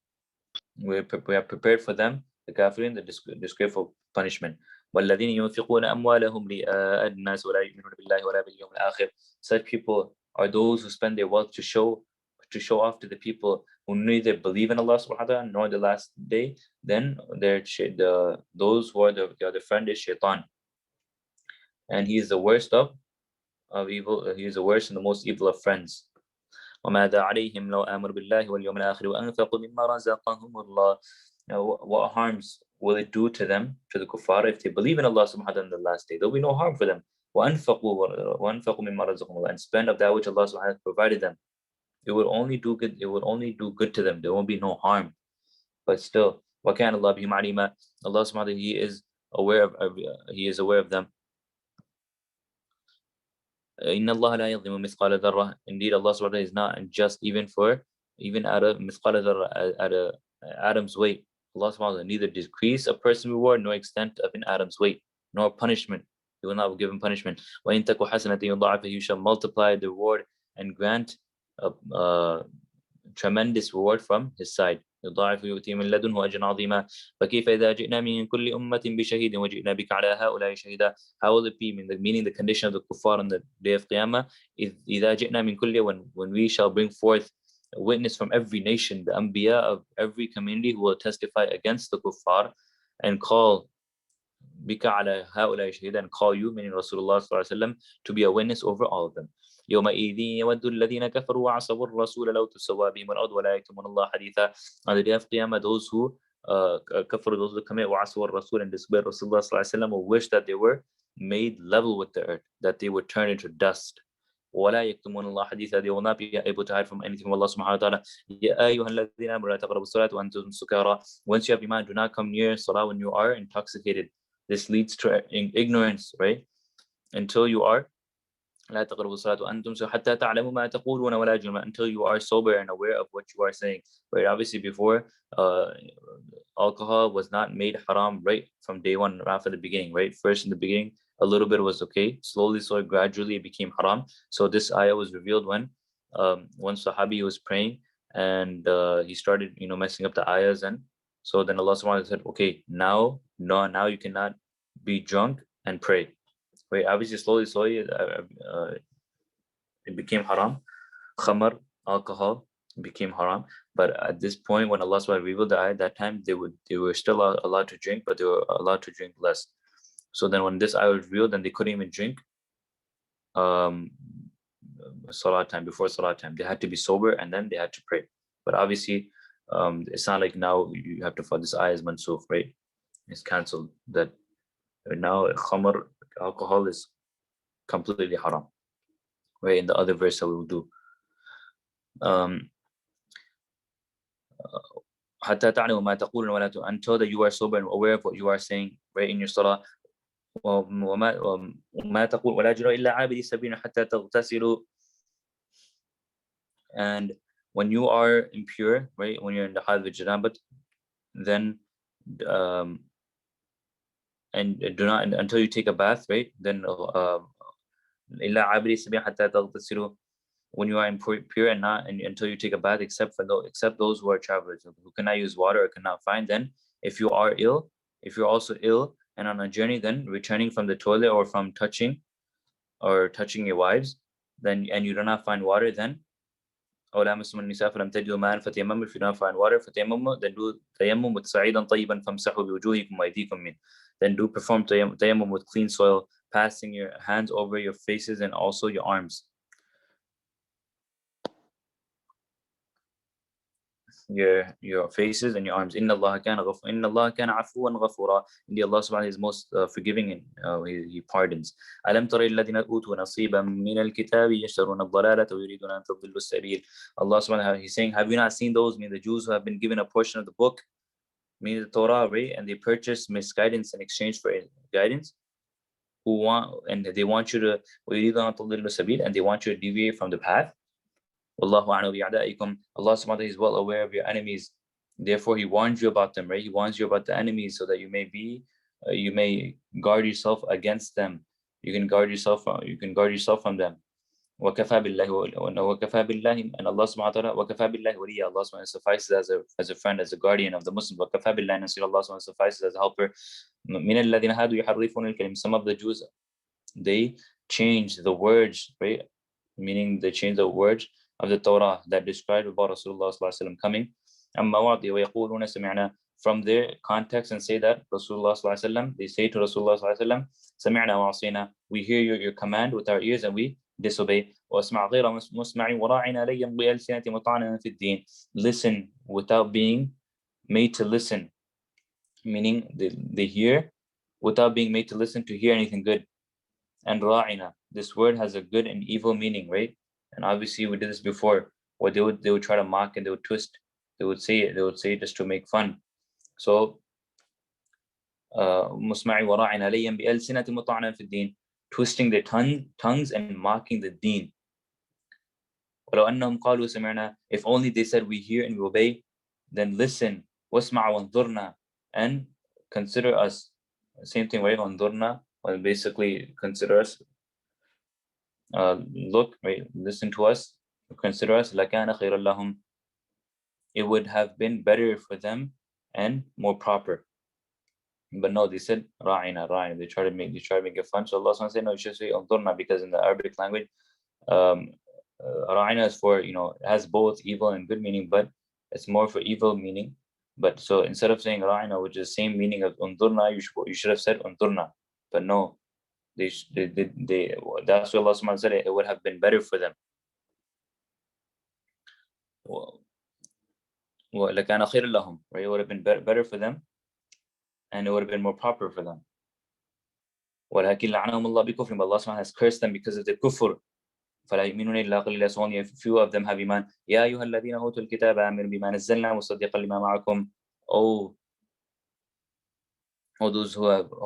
We have prepared for them, the kafirin, the disgraceful punishment. وَالَّذِينَ يُنْفِقُونَ أَمْوَالَهُمْ رِئَاءَ النَّاسِ وَلَا يُؤْمِنُونَ بِاللَّهِ وَلَا بِالْيَوْمِ الْآخِرِ. Such people are those who spend their wealth to show off to the people who neither believe in Allah subhanahu wa ta'ala nor the last day. Then those who are the other friend is shaitan, and he is the worst of evil. He is the worst and the most evil of friends. وَمَاذَا عَلَيْهِمْ لَوْ آمَنُوا بِاللَّهِ وَالْيَوْمِ الْآخِرِ وَأَنْفَقُوا مِمَّا رَزَقَهُمُ اللَّهُ. Now, what harms will it do to them, to the kuffar, if they believe in Allah subhanahu wa ta'ala in the last day? There will be no harm for them. وَأَنْفَقُوا مِمَّا رَزَقَهُمُ اللَّهُ, and spend of that which Allah subhanahu wa ta'ala provided them. It will only do good. It will only do good to them. There won't be no harm. But still, وَكَانَ اللَّهُ بِهِمْ عَلِيمًا. Allah subhanahu wa ta'ala, He is aware of them. إِنَّ اللَّهَ لَا يَظْلِمُ مِثْقَالَ ذَرَّةٍ. Indeed, Allah subhanahu wa ta'ala is not unjust even out of mithqala dharra, at a atom's weight. Allah subhanahu wa ta'ala neither decrease a person's reward nor extent of an atom's weight, nor punishment. He will not give him punishment. وَإِن تَكُ حَسَنَةً يُضَاعِفْهَا. You shall multiply the reward and grant a tremendous reward from His side. يضاعف يؤتي من لدنه أجرا عظيما. فكيف إذا جئنا من كل أمة بشهيد وجئنا بك على هؤلاء شهيدا. How will it be, meaning the condition of the kuffar on the day of Qiyamah, إذا جئنا من كل, when we shall bring forth a witness from every nation, the Anbiya of every community who will testify against the kuffar, and call بك على هؤلاء شهيدا, and call you, meaning Rasulullah sallallahu alaihi wasallam, to be a witness over all of them. يومئذ يود الذين كفروا وعصوا الرسول لو تسوى بهم الأرض ولا يكتمون الله حديثا. On the day of Qiyamah, those who kafir, those who commit وعصوا الرسول and disobey Rasulullah sallallahu alaihi wasallam, will wish that they were made level with the earth, that they would turn into dust. ولا يكتمون الله حديثا. They will not be able to hide from anything from Allah subhanahu wa ta'ala. يا أيها الذين آمنوا لا تقربوا الصلاة وأنتم سكارى. Once you have iman, do not come near salah when you are intoxicated. This leads to ignorance, right? Until you are لا تقربوا الصلاة وأنتم حتى تعلموا ما تقولون ولا جنبا, until you are sober and aware of what you are saying. Right? Obviously, before alcohol was not made haram right from day one, right from the beginning. Right? First, in the beginning, a little bit was okay. Slowly, gradually, it became haram. So this ayah was revealed when one Sahabi was praying, and he started, messing up the ayahs, and so then Allah subhanahu wa ta'ala said, okay, now you cannot be drunk and pray. Right? Obviously, slowly, it became haram. Khamar, alcohol, became haram. But at this point, when Allah subhanahu wa ta'ala revealed the ayah, at that time they were still allowed to drink, but they were allowed to drink less. So then when this ayah was revealed, then they couldn't even drink salat time, before salat time. They had to be sober, and then they had to pray. But obviously, it's not like now you have to follow this ayah is mansukh, right? It's cancelled. That now khamar, alcohol, is completely haram. Right? In the other verse that we will do. حتى تعلموا ما تقولون ولا تؤمنون, until that you are sober and aware of what you are saying, right, in your salah. وما تقول ولا جناح إلا عابري سبيل حتى تغتسلوا. And when you are impure, right, when you're in the hal janabat, then and do not, until you take a bath, right, then إلا عابري سبيل حتى تغتسلوا, when you are impure and not, and until you take a bath, except those who are travelers who cannot use water or cannot find. Then if you are ill, if you're also ill and on a journey, then returning from the toilet or from touching your wives, then, and you do not find water, then أو لامستم النساء فلم تجدوا ماء فتيمموا, if you don't find water, فتيمموا, then do tayammum with صعيدا طيبا فامسحوا بوجوهكم وأيديكم منه, then do perform tayammum with clean soil, passing your hands over your faces and also your arms, your faces and your arms. إن الله كان عفوا غفورا. Indeed, Allah subhanahu wa ta'ala is most forgiving, and He pardons. ألم تر الذين أوتوا نصيبا من الكتاب يشترون الضلالة ويريدون أن تضلوا السبيل. Allah subhanahu wa ta'ala, He's saying, have you not seen those, meaning the Jews who have been given a portion of the book, meaning the Torah, right, and they purchase misguidance in exchange for guidance, and they want you to ويريدون أن تضلوا السبيل, and they want you to deviate from the path. Wallahu a'lam bi'a'da'ikum. Allah subhanahu wa ta'ala is well aware of your enemies. Therefore, He warns you about them, right? He warns you about the enemies so that you may guard yourself against them. You can guard yourself from them. وَكَفَى بِاللَّهِ وَكَفَى بِاللَّهِ and Allah subhanahu wa ta'ala وَكَفَى بِاللَّهِ وَلِيًّا. Allah subhanahu wa ta'ala suffices as a friend, as a guardian of the Muslims. وَكَفَى بِاللَّهِ نَصِيرًا. Allah subhanahu wa ta'ala suffices as a helper. مِنَ الَّذِينَ هَادُوا يُحَرِّفُونَ الْكَلِمَ. Some of the Jews, they change the words, right? Meaning they change the words of the Torah that describe about Rasulullah sallallahu alaihi wasallam coming. أَمَّا وَعْدِي وَيَقُولُونَ سَمِعْنَا. From their context and say that Rasulullah sallallahu alaihi wasallam, they say to Rasulullah sallallahu alaihi wasallam, سَمِعْنَا وَعَصَيْنَا. We hear your command with our ears and we disobey. وَاسْمَعْ غَيْرَ مُسْمَعٍ وَرَاعِنَا لَيًّا بِأَلْسِنَةٍ مُطَعَنًا فِي الدِّينِ. Listen without being made to listen. Meaning they hear without being made to listen to hear anything good. And ra'ina, this word has a good and evil meaning, right? And obviously we did this before, where they would try to mock and they would twist. They would say it just to make fun. So musma'i wa ra'ina layyan bi alsinati muta'ana fi din, twisting their tongues and mocking the deen. وَلَوْ أَنَّهُمْ قَالُوا سَمِعْنَا. If only they said we hear and we obey, then listen. وَاسْمَعْ وَانظُرْنَا. And consider us. Same thing, right? وَانظُرْنَا, well, basically consider us. Look, right? Listen to us. Consider us. لَكَانَ خَيْرًا لَهُمْ. It would have been better for them and more proper. But no, they said ra'ina, ra'ina. They try to make it fun. So Allah said, no, you should say unzurna, because in the Arabic language, ra'ina is for, it has both evil and good meaning, but it's more for evil meaning. But so instead of saying ra'ina, which is the same meaning of unzurna, you should have said unzurna. But no, that's what Allah subhanahu wa ta'ala said, it would have been better for them. لَكَانَ خَيْرًا لَهُمْ, right? It would have been better for them, and it would have been more proper for them. وَلَكِنْ لَعَنَهُمُ اللَّهُ بِكُفْرِهِمْ. Allah subhanahu has cursed them because of the kufr. فَلَا يُؤْمِنُونَ إِلَّا قَلِيلًا. So only a few of them have iman. يَا أَيُّهَا الَّذِينَ أُوتُوا الْكِتَابَ آمِنُوا بِمَا نَزَّلْنَا مُصَدِّقًا لِمَا مَعَكُمْ. Those who have, the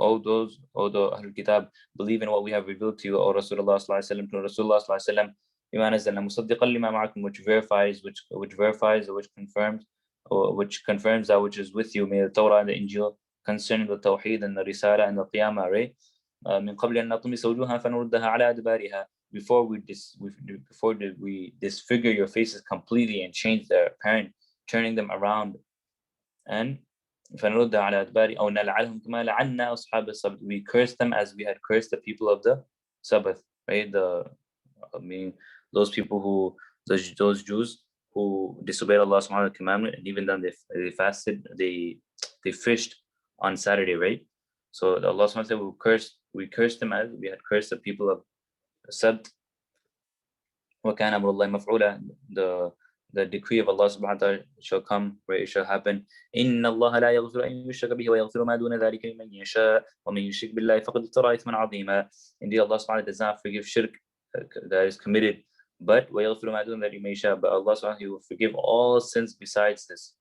Ahlul Kitab, believe in what we have revealed to you, O Rasulullah sallallahu alaihi wasallam, to Rasulullah sallallahu alaihi wasallam, بِمَا نَزَّلْنَا مُصَدِّقًا لِمَا مَعَكُمْ, which verifies, or which confirms that which is with you, may the Torah and the Injil, concerning the Tawheed and the Risala and the Qiyamah, right? من قبل أن نطمس وجوها فنردها على أدبارها. Before we disfigure your faces completely and change their apparent, turning them around, and فنردها على أدبارها أو نلعنهم كما لعنا أصحاب السبت. We curse them as we had cursed the people of the Sabbath, right? Those people who, those Jews who disobeyed Allah's commandment, and even then they fasted, they fished on Saturday, right? So Allah subhanahu wa ta'ala said we cursed them as we had cursed the people of Sabt. وَكَانَ أَمْرُ اللَّهِ مَفْعُولًا. The decree of Allah subhanahu wa ta'ala shall come, where it shall happen. إِنَّ اللَّهَ لَا يَغْفِرُ أَن يُشْرَكَ بِهِ وَيَغْفِرُ مَا دُونَ ذَلِكَ لِمَن يَشَاءُ وَمَن يُشْرِكْ بِاللَّهِ فَقَدِ افْتَرَىٰ إِثْمًا عَظِيمًا. Indeed, Allah subhanahu wa ta'ala does not forgive shirk that is committed, but وَيَغْفِرُ مَا دُونَ ذَلِكَ لِمَن يَشَاءُ. But Allah subhanahu wa ta'ala, He will forgive all sins besides this,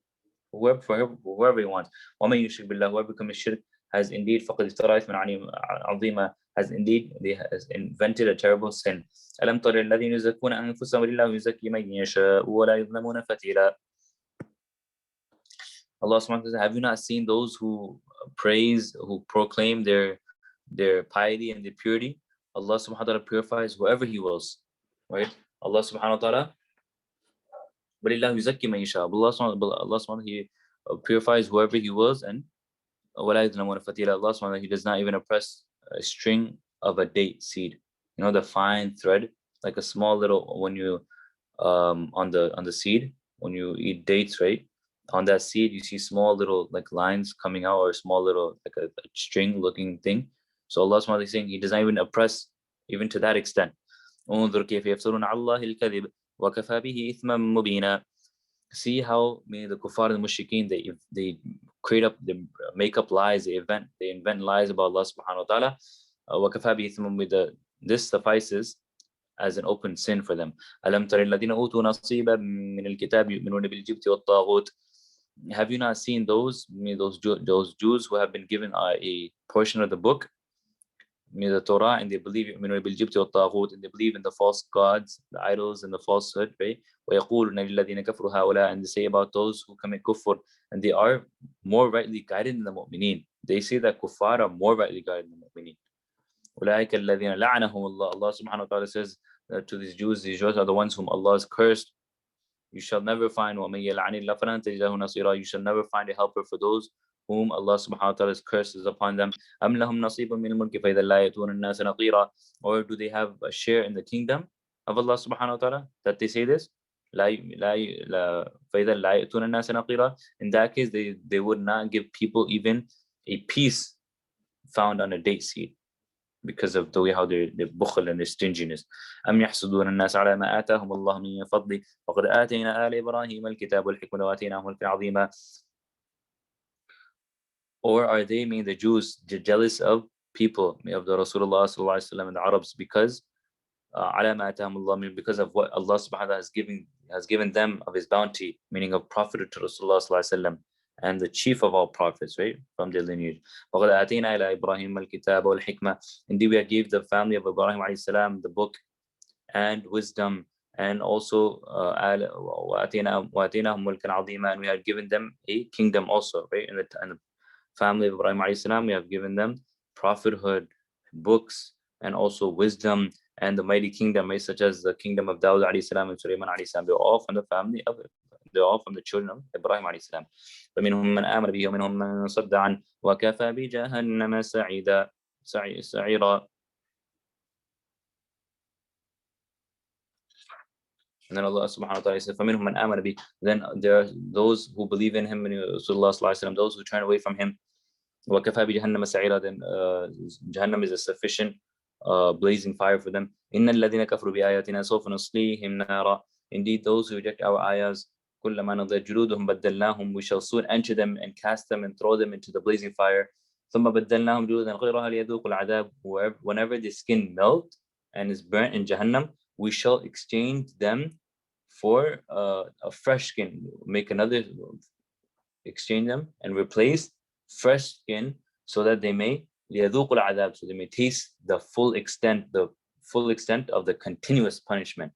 whoever He wants. وَمَن يُشْرِكْ بِاللَّهِ, whoever commits shirk has indeed فَقَدِ افْتَرَىٰ إِثْمًا عَظِيمًا, has indeed invented a terrible sin. أَلَمْ تَرَ الَّذِينَ يُزَكُّونَ أَنفُسَهُمْ وَلِلَّهُ يُزَكِّي مَن يَشَاءُ وَلَا يُظْلَمُونَ فَتِيلًا. Allah subhanahu wa ta'ala says, have you not seen those who proclaim their piety and their purity? Allah subhanahu wa ta'ala purifies whoever He wills, right? Allah subhanahu wa ta'ala, وَلِلَّهُ يُزَكِّي مَن يَشَاءُ. Allah subhanahu wa ta'ala, He purifies whoever He wills, and وَلَا يُظْلَمُونَ فَتِيلًا. Allah subhanahu wa ta'ala, He does not even oppress a string of a date seed. The fine thread, like a small little, when you on the seed, when you eat dates, right? On that seed, you see small little like lines coming out, or small little like a string looking thing. So Allah subhanahu wa ta'ala is saying He does not even oppress even to that extent. انظر كيف يفترون على الله الكذب وكفى به إثما مبينا. See how the kuffar and the mushrikeen, they make up lies, they invent lies about Allah subhanahu wa ta'ala. وكفى به إثما مبينا. This suffices as an open sin for them. ألم تر الذين أوتوا نصيبا من الكتاب يؤمنون بالجبت والطاغوت. Have you not seen those Jews who have been given a portion of the book, the Torah, and they believe يؤمنون بالجبت والطاغوت, and they believe in the false gods, the idols, and the falsehood, right? ويقولون للذين كفروا هؤلاء, and they say about those who commit kufr, and they are more rightly guided than the mu'mineen. They say that kuffar are more rightly guided than the mu'mineen. أولئك الذين لعنهم الله. Allah subhanahu wa ta'ala says, to these Jews are the ones whom Allah has cursed. You shall never find You shall never find a helper for those whom Allah subhanahu wa ta'ala's curses upon them. Or do they have a share in the kingdom of Allah subhanahu wa ta'ala that they say this? In that case, they would not give people even a piece found on a date seed, because of the way how they're bukhl and their stinginess. أم يحسدون الناس على ما آتاهم الله من فضله وقد آتينا آل إبراهيم الكتاب والحكمة وآتيناهم ملكا عظيما. Or are they, meaning the Jews, jealous of people, of the Rasulullah sallallahu alaihi wasallam and the Arabs, because على ما آتاهم الله, because of what Allah subhanahu wa ta'ala has given them of His bounty, meaning of prophet to Rasulullah sallallahu alaihi wasallam, and the chief of all prophets, right, from their lineage. Indeed, we gave the family of Ibrahim alayhi salam the book and wisdom, and also and we had given them a kingdom also, right? In the family of Ibrahim alayhi salam, we have given them prophethood, books, and also wisdom, and the mighty kingdom, right? Such as the kingdom of Daura alayhi salam and Sulaiman alayhi salam. They're all from the family of They're all from the children of Ibrahim alayhi salam. فمنهم من آمن به ومنهم من صد عنه وكفى بجهنم سعيرا. And then Allah subhanahu wa ta'ala said, فَمِنْهُمْ مَنْ آمَنَ بِهِ. Then there are those who believe in him, and Rasulullah sallallahu alaihi wasallam, those who turn away from him. وَكَفَى بِجَهَنَّمَ سَعِيرًا. Then Jahannam is a sufficient blazing fire for them. إِنَّ الَّذِينَ كَفْرُوا بِآيَاتِنَا سَوْفَ نُصْلِيهِمْ نَارًا. Indeed, those who reject our ayahs, كُلَّمَا نَضِجَتْ جُلُودُهُمْ بَدَّلْنَاهُمْ, we shall soon enter them and cast them and throw them into the blazing fire. ثُمَّ بَدَّلْنَاهُمْ جُلُودًا غَيْرَهَا لِيَذُوقُوا الْعَذَابَ. Whenever the skin melt and is burnt in Jahannam, we shall exchange them for a fresh skin. Make another, exchange them and replace fresh skin, so that they may لِيَذُوقُوا الْعَذَابَ, so they may taste the full extent of the continuous punishment.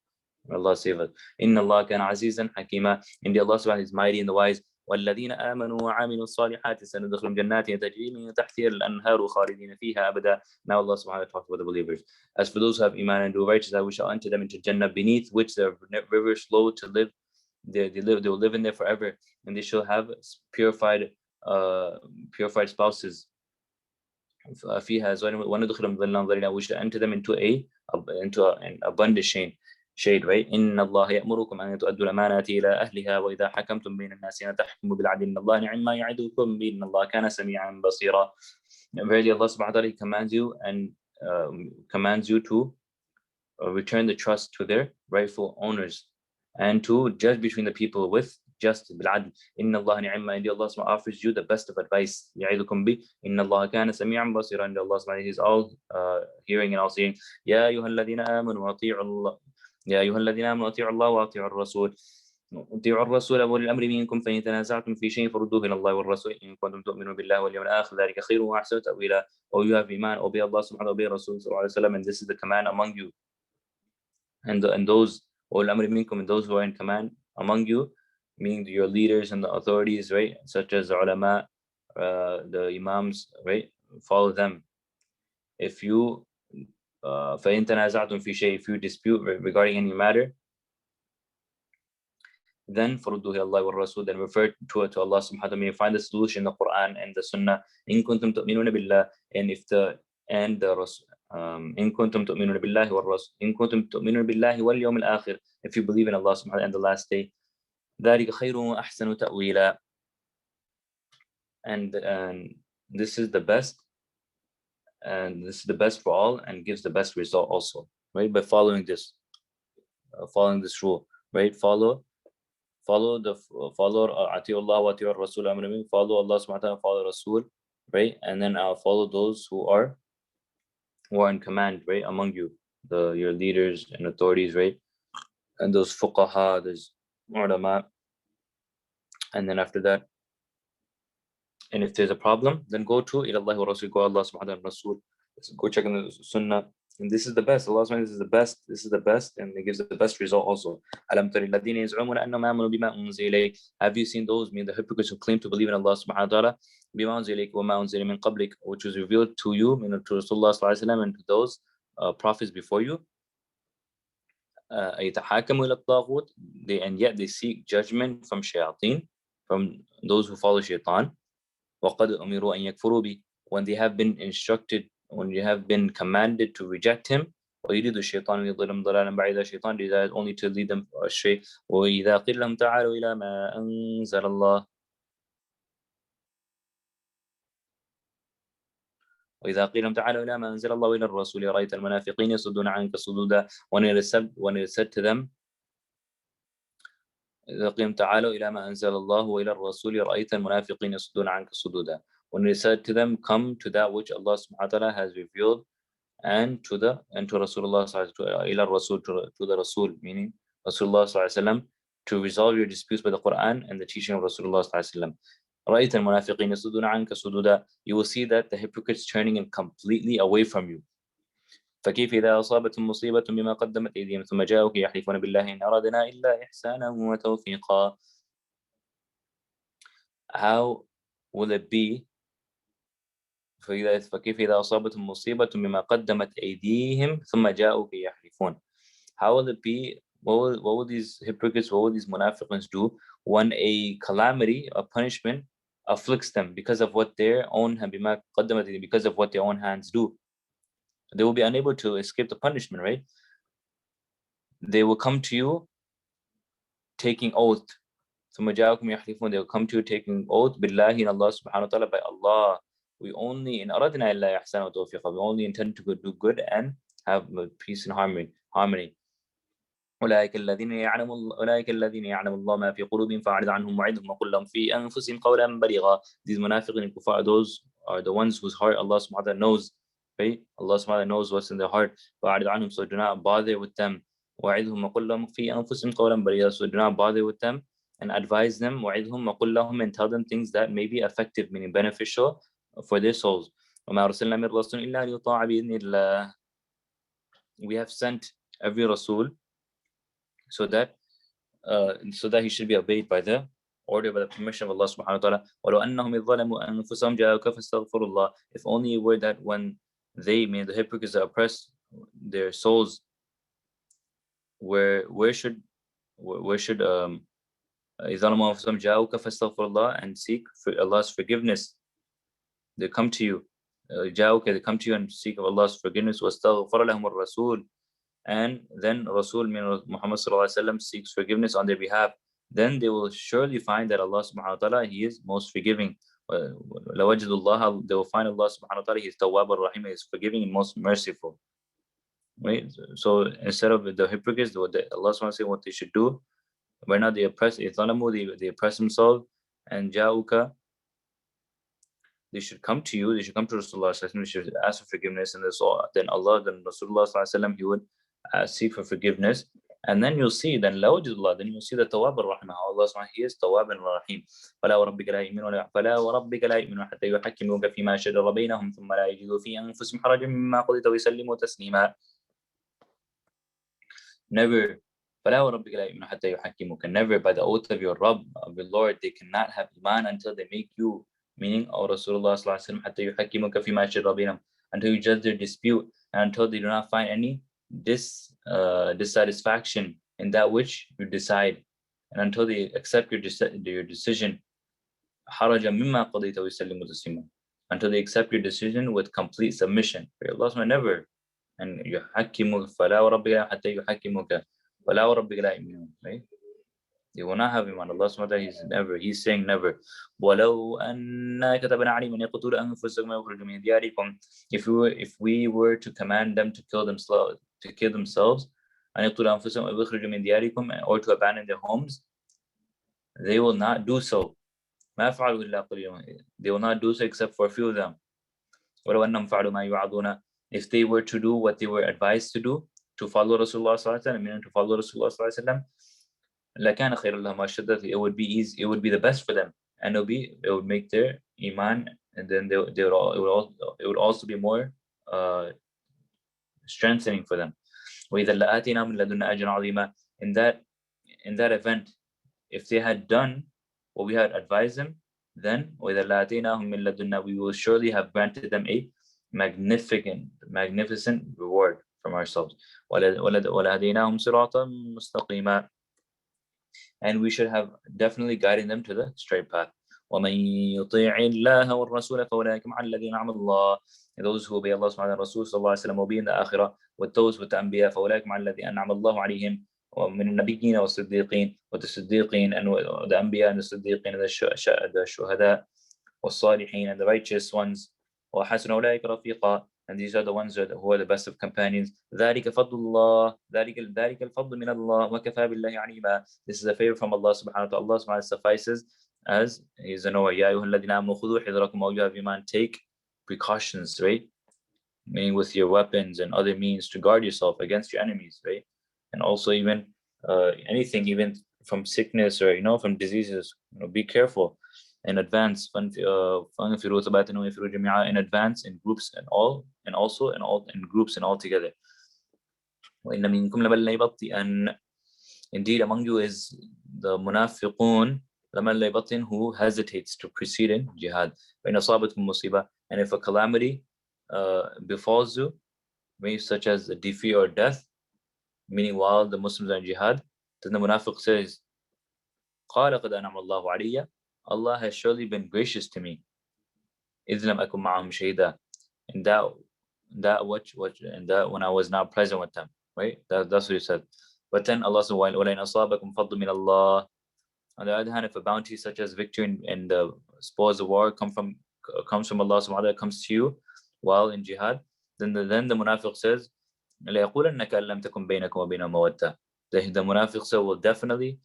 Allah save us. إِنَّ اللَّهَ كَانَ عَزِيزًا حَكِيمًا. Indeed, Allah subhanahu wa ta'ala is mighty and the wise. وَالَّذِينَ آمَنُوا وَعَمِلُوا الصَّالِحَاتِ سَنُدْخِلُهُمْ جَنَّاتٍ تَجْرِي مِن تَحْتِهَا الْأَنْهَارُ خَالِدِينَ فِيهَا أَبَدًا. Now Allah subhanahu wa ta'ala talks about the believers. As for those who have iman and do righteousness, we shall enter them into Jannah, beneath which the rivers flow to live. They will live in there forever, and they shall have purified spouses. فيها وندخلهم ظلا ظليلا. We shall enter them into an abundant shade, right? إن الله يأمركم أن تؤدوا الأمانات إلى أهلها وإذا حكمتم بين الناس أن تحكموا بالعدل إن الله نعم ما يعظكم به إن الله كان سميعا بصيرا. Verily, Allah subhanahu wa ta'ala commands you to return the trust to their rightful owners, and to judge between the people with justice. بالعدل. إن الله نعم ما. Indeed, Allah subhanahu wa ta'ala offers you the best of advice. يعظكم به إن الله كان سميعا بصيرا. Indeed, Allah subhanahu wa ta'ala is all hearing and all seeing. يا أيها الذين آمنوا أطيعوا الله أطيعوا الله وأطيعوا الرسول وأولي الأمر منكم فإن تنازعتم في شيء فردوه إلى الله والرسول إن كنتم تؤمنون بالله واليوم الآخر ذلك خير وأحسن تأويلا. O you have iman, obey Allah subhanahu wa ta'ala, obey Rasul sallallahu alaihi wasallam, and this is the command among you. And those أولي الأمر منكم, and those who are in command among you, meaning your leaders and the authorities, right, such as the ulama, the imams, right, follow them. If you فإن تنازعتم في شيء, if you dispute regarding any matter, then فردوه إلى الله والرسول, then refer to Allah subhanahu wa ta'ala. You find the solution in the Quran and the Sunnah. إن كنتم تؤمنون بالله, and the Rasul. إن كنتم تؤمنون بالله والرسول إن كنتم تؤمنون بالله واليوم الآخر, if you believe in Allah subhanahu wa ta'ala and the last day. ذلك خير وأحسن تأويلا. And this is the best, and this is the best for all, and gives the best result also, right? By following this rule, right? Follow Atiullah wa Atiur Rasul, follow Allah subhanahu wa ta'ala, follow Rasul, right? And then follow those who are in command, right, among you, your leaders and authorities, right? And those fuqaha, those ulama. And then after that, and if there's a problem, then go to ilallah wa rasul, go Allah subhanahu wa ta'ala Rasul, go check in the sunnah. And this is the best. Allah subhanahu wa ta'ala, this is the best, and it gives the best result also. Alam tari alladhina yaz'umuna annahum amanu bima unzila ilayk. Have you seen those, mean the hypocrites who claim to believe in Allah subhanahu wa ta'ala, bima unzila ilayk wa ma unzila min qablik, which was revealed to you, meaning to Rasulullah sallallahu alaihi wasallam, and to those prophets before you. يتحاكموا إلى الطاغوت, and yet they seek judgment from shayateen, from those who follow shaitan. وَقَدْ أُمِرُوا أَنْ يَكْفُرُوا بِهِ, when they have been instructed, when you have been commanded to reject him. وَيُرِيدُ الشَّيْطَانُ لِيُضِلَّهُمْ ضَلَالًا بَعِيدًا, shaitan desires only to lead them astray. وَإِذَا قِيلَ لَهُمْ تَعَالَوْا إِلَى مَا أَنزَلَ اللَّهُ وإذا قيل لهم تعالوا إلى ما أنزل الله إلى الرسول رأيت المنافقين يصدون عنك صدودا. When it is said to them, إذا قيل تعالوا إلى ما أنزل الله وإلى الرسول رأيت المنافقين يصدون عنك صدودا. When it is said to them, come to that which Allah subhanahu wa ta'ala has revealed, and to Rasulullah إلى الرسول, to the Rasul, meaning Rasulullah sallallahu alaihi wasallam, to resolve your disputes by the Quran and the teaching of Rasulullah sallallahu alaihi wasallam. رأيت المنافقين يصدون عنك صدودا. You will see that the hypocrites turning in completely away from you. فكيف إذا أصابتهم مصيبة بما قدمت أيديهم ثم جاءوك يحلفون بالله إن أرادنا إلا إحسانا وتوفيقا. How will it be فكيف إذا أصابتهم مصيبة بما قدمت أيديهم ثم جاءوك يحلفون. How will it be, what will these hypocrites, what will these munafiqins do when a calamity, a punishment afflicts them because of what their own بما قدمت, because of what their own hands do? They will be unable to escape the punishment, right? They will come to you taking oath. ثم جاءكم يحلفون, they will come to you taking oath بالله in Allah subhanahu wa ta'ala, by Allah, we only in أردنا إلا إحسانا وتوفيقا, we only intend to do good and have peace and harmony. أولئك الذين يعلم الله ما في قلوبهم فأعرض عنهم وعدهم وقل لهم في أنفسهم قولا بليغا. These munafiqin and kuffar, those are the ones whose heart Allah subhanahu wa ta'ala knows, right? Allah subhanahu wa ta'ala knows what's in their heart. فأعرض عنهم, so do not bother with them. وعدهم وقل لهم في أنفسهم قولا بليغا, so do not bother with them and advise them. وعدهم وقل لهم, and tell them things that may be effective, meaning beneficial for their souls. وما أرسلنا من رسول إلا ليطاع بإذن الله. We have sent every Rasul so that he should be obeyed by the order, by the permission of Allah subhanahu wa ta'ala. وَلَوْ أَنَّهُمْ إِذْ ظَلَمُوا أَنفُسَهُمْ جَاءُوكَ فَاسْتَغْفِرُوا اللَّهَ. If only it were that when they, mean the hypocrites that oppress their souls, where should إِذْ ظَلَمُوا أَنفُسَهُمْ جَاءُوكَ فَاسْتَغْفِرُوا اللَّهَ, and seek for Allah's forgiveness. They come to you, جَاءُوكَ, they come to you and seek of Allah's forgiveness. وَاسْتَغْفَرَ لَهُمُ الرَّسُولُ, and then Rasul, Muhammad sallallahu alaihi wasallam, seeks forgiveness on their behalf, then they will surely find that Allah subhanahu wa ta'ala, He is most forgiving. لَوَجَدُ, they will find Allah subhanahu wa ta'ala, He is Tawwab ar-Rahim, He is forgiving and most merciful. Right? So instead of the hypocrites, Allah subhanahu wa ta'ala say what they should do, when not they oppress, they oppress themselves, and ja'uka, they should come to you, they should come to Rasulullah, they should ask for forgiveness, and then Rasulullah, He would seek for forgiveness, and then you'll see, then you'll see the Tawwab ar-Rahim, Allah subhanahu, He is Tawwab and Rahim. فلا وربك لا يؤمنون حتى يحكموك فيما شجر بينهم ثم لا يجدوا في أنفسهم حرجا مما قضيت ويسلموا تسليما. Never, فلا وربك لا يؤمنون حتى يحكموك, never, by the oath of your Rabb, of your Lord, they cannot have iman until they make you, meaning Rasulullah sallallahu alaihi wasallam, حتى يحكموك فيما شجر بينهم, until you judge their dispute, and until they do not find any dissatisfaction in that which you decide, and until they accept your decision, حرجا مما قضيت ويسلموا تسليما, until they accept your decision with complete submission. For Allah subhanahu, never. And يحكمك فلا وربك حتى يحكمك فلا وربك لا يؤمنون, right? They will not have iman. Allah subhanahu wa ta'ala, He's never. He's saying never. وَلَوْ أَنَّا كَتَبْنَا عَلَيْهِمْ أَنْ يَقْتُلُوا أَنفُسَهُمْ وَيُخْرِجُوا مِنْ دِيَارِهِمْ. If we were to command them to kill themselves, أَنْ يَقْتُلُوا أَنفُسَهُمْ وَيُخْرِجُوا مِنْ دِيَارِهِمْ, or to abandon their homes, they will not do so. مَا فَعَلُوا إِلَّا قَلِيلٌ. They will not do so except for a few of them. وَلَوْ أَنَّهُمْ فَعَلُوا مَا يُوعَظُونَ. If they were to do what they were advised to do, to follow Rasulullah sallallahu alaihi wasallam, meaning to follow Rasulullah sallallahu alaihi wasallam, لَكَانَ خَيْرًا لَهُمْ وَأَشَدَّ, it would be easy, it would be the best for them, and it would make their iman, and then it would also be more strengthening for them. وَإِذَا لَآتِينَاهُمْ مِن لَدُنَّا أَجْرًا عَظِيمًا. In that event, if they had done what we had advised them, then وَإِذَا لَآتِينَاهُمْ مِن لَدُنَّا, we will surely have granted them a magnificent reward. from ourselves. وَلَهَدَيْنَاهُمْ صِرَاطًا مُسْتَقِيمًا. And we should have definitely guiding them to the straight path. وَمَنْ يُطِيعِ اللَّهَ وَالرَّسُولَ فَأُولَٰئِكَ مَعَ الَّذِينَ أَنْعَمَ اللَّهُ. Those who obey Allah subhanahu wa ta'ala, Rasul sallallahu alayhi wa sallam, will be in the akhirah with those with the anbiya. فَأُولَٰئِكَ مَعَ الَّذِينَ أَنْعَمَ اللَّهُ عَلَيْهِمْ ومن النبيين والصديقين with the Siddiqeen and the Anbiya and the Siddiqeen and the Shuhada والصالحين and the righteous ones وحسن أولئك رفيقا. And these are the ones who are the best of companions. ذلك فضل الله ذلك الفضل من الله وكفى بالله عليما. This is a favor from Allah subhanahu wa ta'ala. Allah subhanahu wa ta'ala suffices as He is a knower. يا أيها الذين آمنوا خذوا حذركم. All you have iman, take precautions, right? Meaning with your weapons and other means to guard yourself against your enemies, right? And also even anything, even from sickness or from diseases, be careful in advance. In advance, in groups and all, and also in groups and all together. Indeed, among you is the munafiqun, who hesitates to proceed in jihad. And if a calamity befalls you, such as a defeat or death, meaning while the Muslims are in jihad, then the munafiq says, قَالَ قَدْ أَنْعَمَ اللَّهُ عَلَيَّ. Allah has surely been gracious to me. إِذْ لَمْ أَكُنْ مَعَهُمْ شَهِيدًا. And that when I was not present with them, right? That's what he said. But then Allah said, وَلَئِنْ أَصَابَكُمْ فَضْلٌ مِنَ اللَّهِ. On the other hand, if a bounty such as victory and the spoils of war comes from Allah subhanahu wa ta'ala, comes to you while in jihad, then the munafiq says, لَيَقُولَنَّ كَأَن لَمْ تَكُنْ بَيْنَكُمْ وَبَيْنَهُ مَوَدَّةٌ. The munafiq said, well, definitely,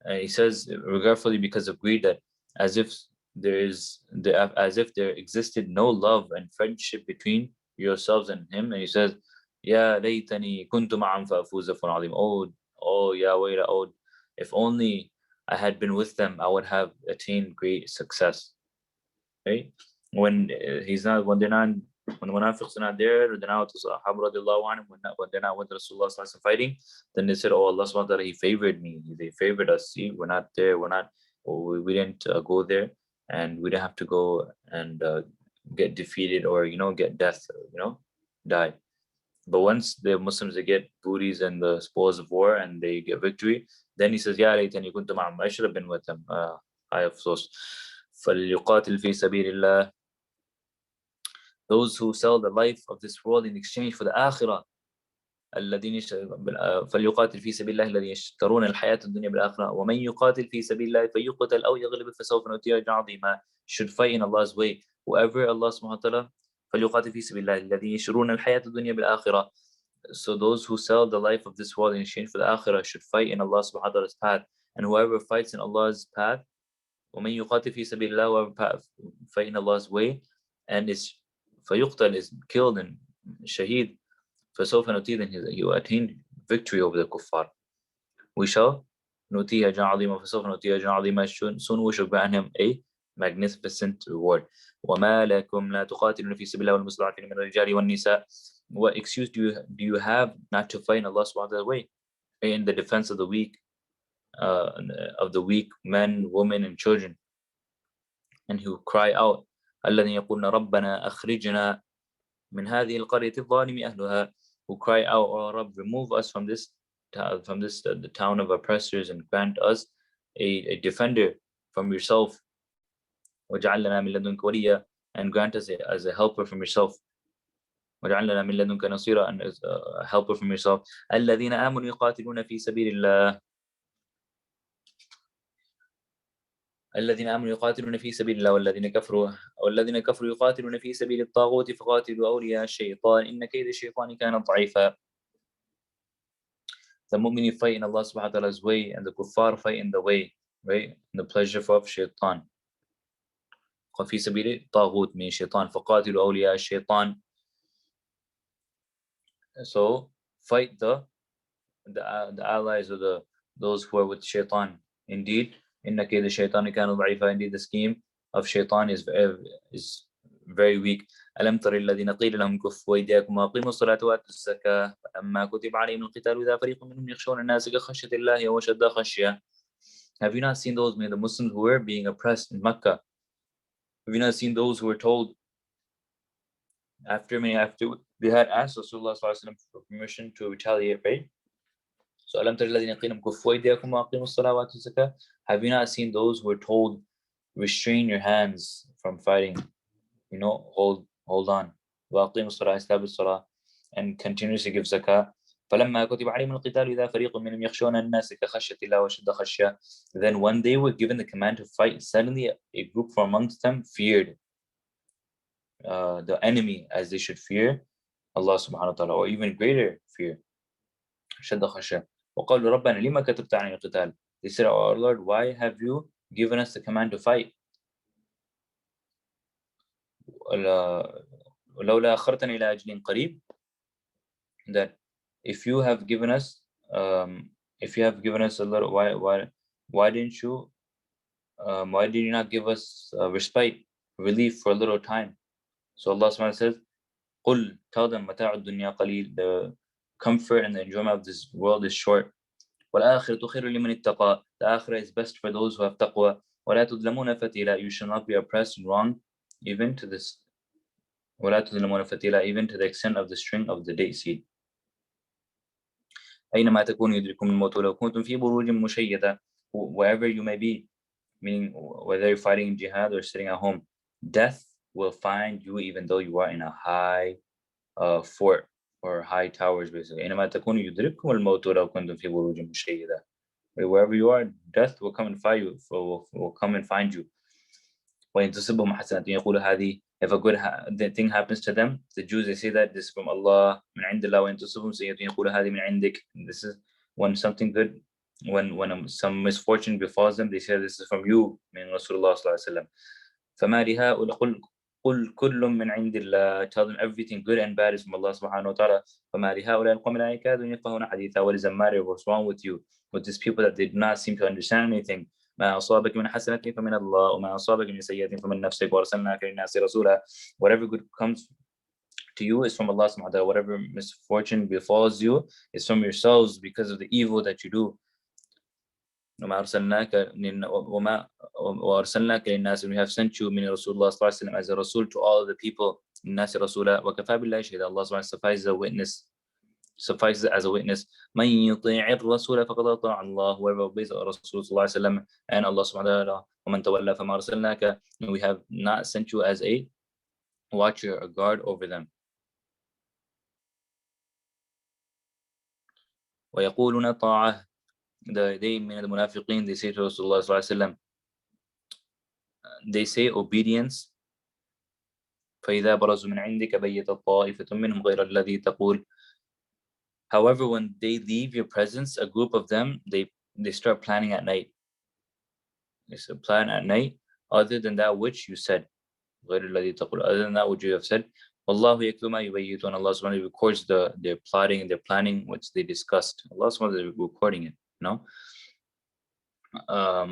he says regretfully because of greed, that as if there existed no love and friendship between yourselves and him. And he says, يَا لَيْتَنِي كُنْتُ مَعَهُمْ فَأَفُوزَ فَوْزًا عَظِيمًا. Oh, ya wayla, oh, if only I had been with them, I would have attained great success. Right? When the munafiqs are not there, they're not with Sahaba radiallahu anhum, when they're not with Rasulullah fighting, then they said, oh, Allah subhanahu wa ta'ala, He favored me. They favored us. See, we're not there. We didn't go there, and we didn't have to go and get defeated or, get death, die. But once the Muslims, they get booties and the spoils of war and they get victory, then he says, Ya laytani kuntu ma'ahum. I should have been with them. I have thought. فَلْيُقَاتِلْ فِي سَبِيلِ اللَّهِ. Those who sell the life of this world in exchange for the akhirah. فليقاتل في سبيل الله الذين يشترون الحياة الدنيا بالآخرة ومن يقاتل في سبيل الله فيقتل أو يغلب فسوف نؤتيه أجرا عظيما. Should fight in Allah's way. Whoever Allah subhanahu wa ta'ala, فليقاتل في سبيل الله الذين يشترون الحياة الدنيا بالآخرة. So those who sell the life of this world in exchange for the akhirah should fight in Allah subhanahu wa ta'ala's path. And whoever fights in Allah's path, ومن يقاتل في سبيل الله, whoever fight in Allah's way and is فيقتل, is killed and shaheed, فسوف نؤتيه, then he will attain victory over the kuffar. We shall نؤتيه أجرا عظيما فسوف نؤتيه أجرا عظيما. Soon we shall grant him a magnificent reward. وما لكم لا تقاتلون في سبيل الله والمستضعفين من الرجال والنساء. What excuse do you have not to fight in Allah subhanahu wa ta'ala way, in the defense of the weak men, women, and children, and who cry out, الذين يقولون ربنا أخرجنا من هذه القرية الظالم أهلها, who cry out, oh Rabb, remove us from this the town of oppressors, and grant us a defender from yourself. وَجَعَلْ لَنَا مِن لَدُنْكَ وَلِيًّا, and grant us as a helper from yourself. وَجَعَلْ لَنَا مِن لَدُنْكَ نَصِيرًا, and as a helper from yourself. الَّذِينَ آمَنُوا يُقَاتِلُونَ في سبيل الله. الذين آمنوا يقاتلون في سبيل الله والذين كفروا يقاتلون في سبيل الطاغوت فقاتلوا أولياء الشيطان إن كيد الشيطان كان ضعيفا. The mu'min fight in Allah subhanahu wa ta'ala's way, and the kuffar fight in the way, right? In the pleasure of shaitan. في سبيل الطاغوت means shaitan. فقاتلوا أولياء الشيطان. So fight the allies of those who are with shaitan. Indeed, إن كيد الشيطان كان ضعيفا. Indeed, the scheme of shaitan is very weak. ألم تر الذين قيل لهم كفوا أيديكم وأقيموا الصلاة وآتوا الزكاة فلما كتب عليهم القتال إذا فريق منهم يخشون الناس كخشية الله وأشد خشية. Have you not seen those, the Muslims who were being oppressed in Mecca? Have you not seen those who were told after they had asked Rasulullah for permission to retaliate, right? So, أَلَمْ تَرَ الَّذِينَ قِيلَ كُفُّوا أَيْدِيَكُمْ وَأَقِيمُوا الصَّلَاةَ وَآتُوا الزَّكَاةَ. Have you not seen those who were told, restrain your hands from fighting, hold on, وَأَقِيمُوا الصَّلَاةَ, establish salah, and continuously give zakah. فَلَمَّا كُتِبَ عَلَيْهِمُ الْقِتَالُ إِذَا فَرِيقٌ مِّنْهُمْ يَخْشَوْنَ النَّاسَ كَخَشْيَةِ اللَّهِ وَأَشَدَّ خَشْيَةً. Then when they were given the command to fight, suddenly a group from amongst them feared the enemy as they should fear Allah subhanahu wa ta'ala, or even greater fear. أشد خشية. وقالوا ربنا لما كتبت علينا القتال. They said, oh our Lord, why have you given us the command to fight? ولولا أخرتنا إلى أجل قريب. That if you have given us a little, why didn't you why did you not give us respite, relief for a little time? So Allah subhanahu wa ta'ala says, قل, tell them, متاع الدنيا قليل, the comfort and the enjoyment of this world is short. والآخرة خير لمن اتقى, the akhirah is best for those who have taqwa. ولا تظلمون فتيلا, you shall not be oppressed and wronged even to this. ولا تظلمون فتيلا, even to the extent of the string of the date seed. أينما تكونوا يدرككم الموت ولو كنتم في بروج مشيدة, wherever you may be, meaning whether you're fighting in jihad or sitting at home, death will find you even though you are in a high fort or high towers, basically. أينما تكونوا يدرككم الموت ولو كنتم في بروج مشيدة. Wherever you are, death will come and find you. Will come and find you. وإن تصبهم حسنة يقول هذه, if a good thing happens to them, the Jews, they say that this is from Allah, من عند الله. وإن تصبهم سيئة يقول هذه من عندك. This is when something good, when some misfortune befalls them, they say this is from you, من Rasulullah صلى الله عليه وسلم. فما لهؤلاء قل كل من عند الله. Tell them everything good and bad is from Allah subhanahu wa ta'ala. فما لهؤلاء القوم لا يكادون يفقهون حديثا. What is the matter? What's wrong with you? With these people that they do not seem to understand anything. ما أصابك من حسنة فمن الله وما أصابك من سيئة فمن نفسك وأرسلناك للناس رسولا. Whatever good comes to you is from Allah subhanahu wa ta'ala. Whatever misfortune befalls you is from yourselves because of the evil that you do. وما وأرسلناك للناس, we have sent you من رسول الله صلى الله عليه وسلم as a Rasul to all of the people. الناس رسولا وكفى بالله شهيدا. Allah subhanahu suffices as a witness. من يطيع الرسول فقد أطاع الله. Whoever obeys Rasul صلى الله عليه وسلم and Allah subhanahu wa ta'ala. ومن تولى فما أرسلناك, we have not sent you as a watcher, a guard over them. ويقولون طاعة. They mean the munafiqeen, they say to Rasulullah sallallahu alaihi wasallam, they say obedience. فإذا برزوا من عندك بيت طائفة منهم غير الذي تقول. However, when they leave your presence, a group of them, they start planning at night. They start plan at night other than that which you said. غير الذي تقول, other than that which you have said. والله يكتب ما يبيتون. Allah subhanahu wa ta'ala records their plotting and their planning, which they discussed. Allah subhanahu wa ta'ala is recording it.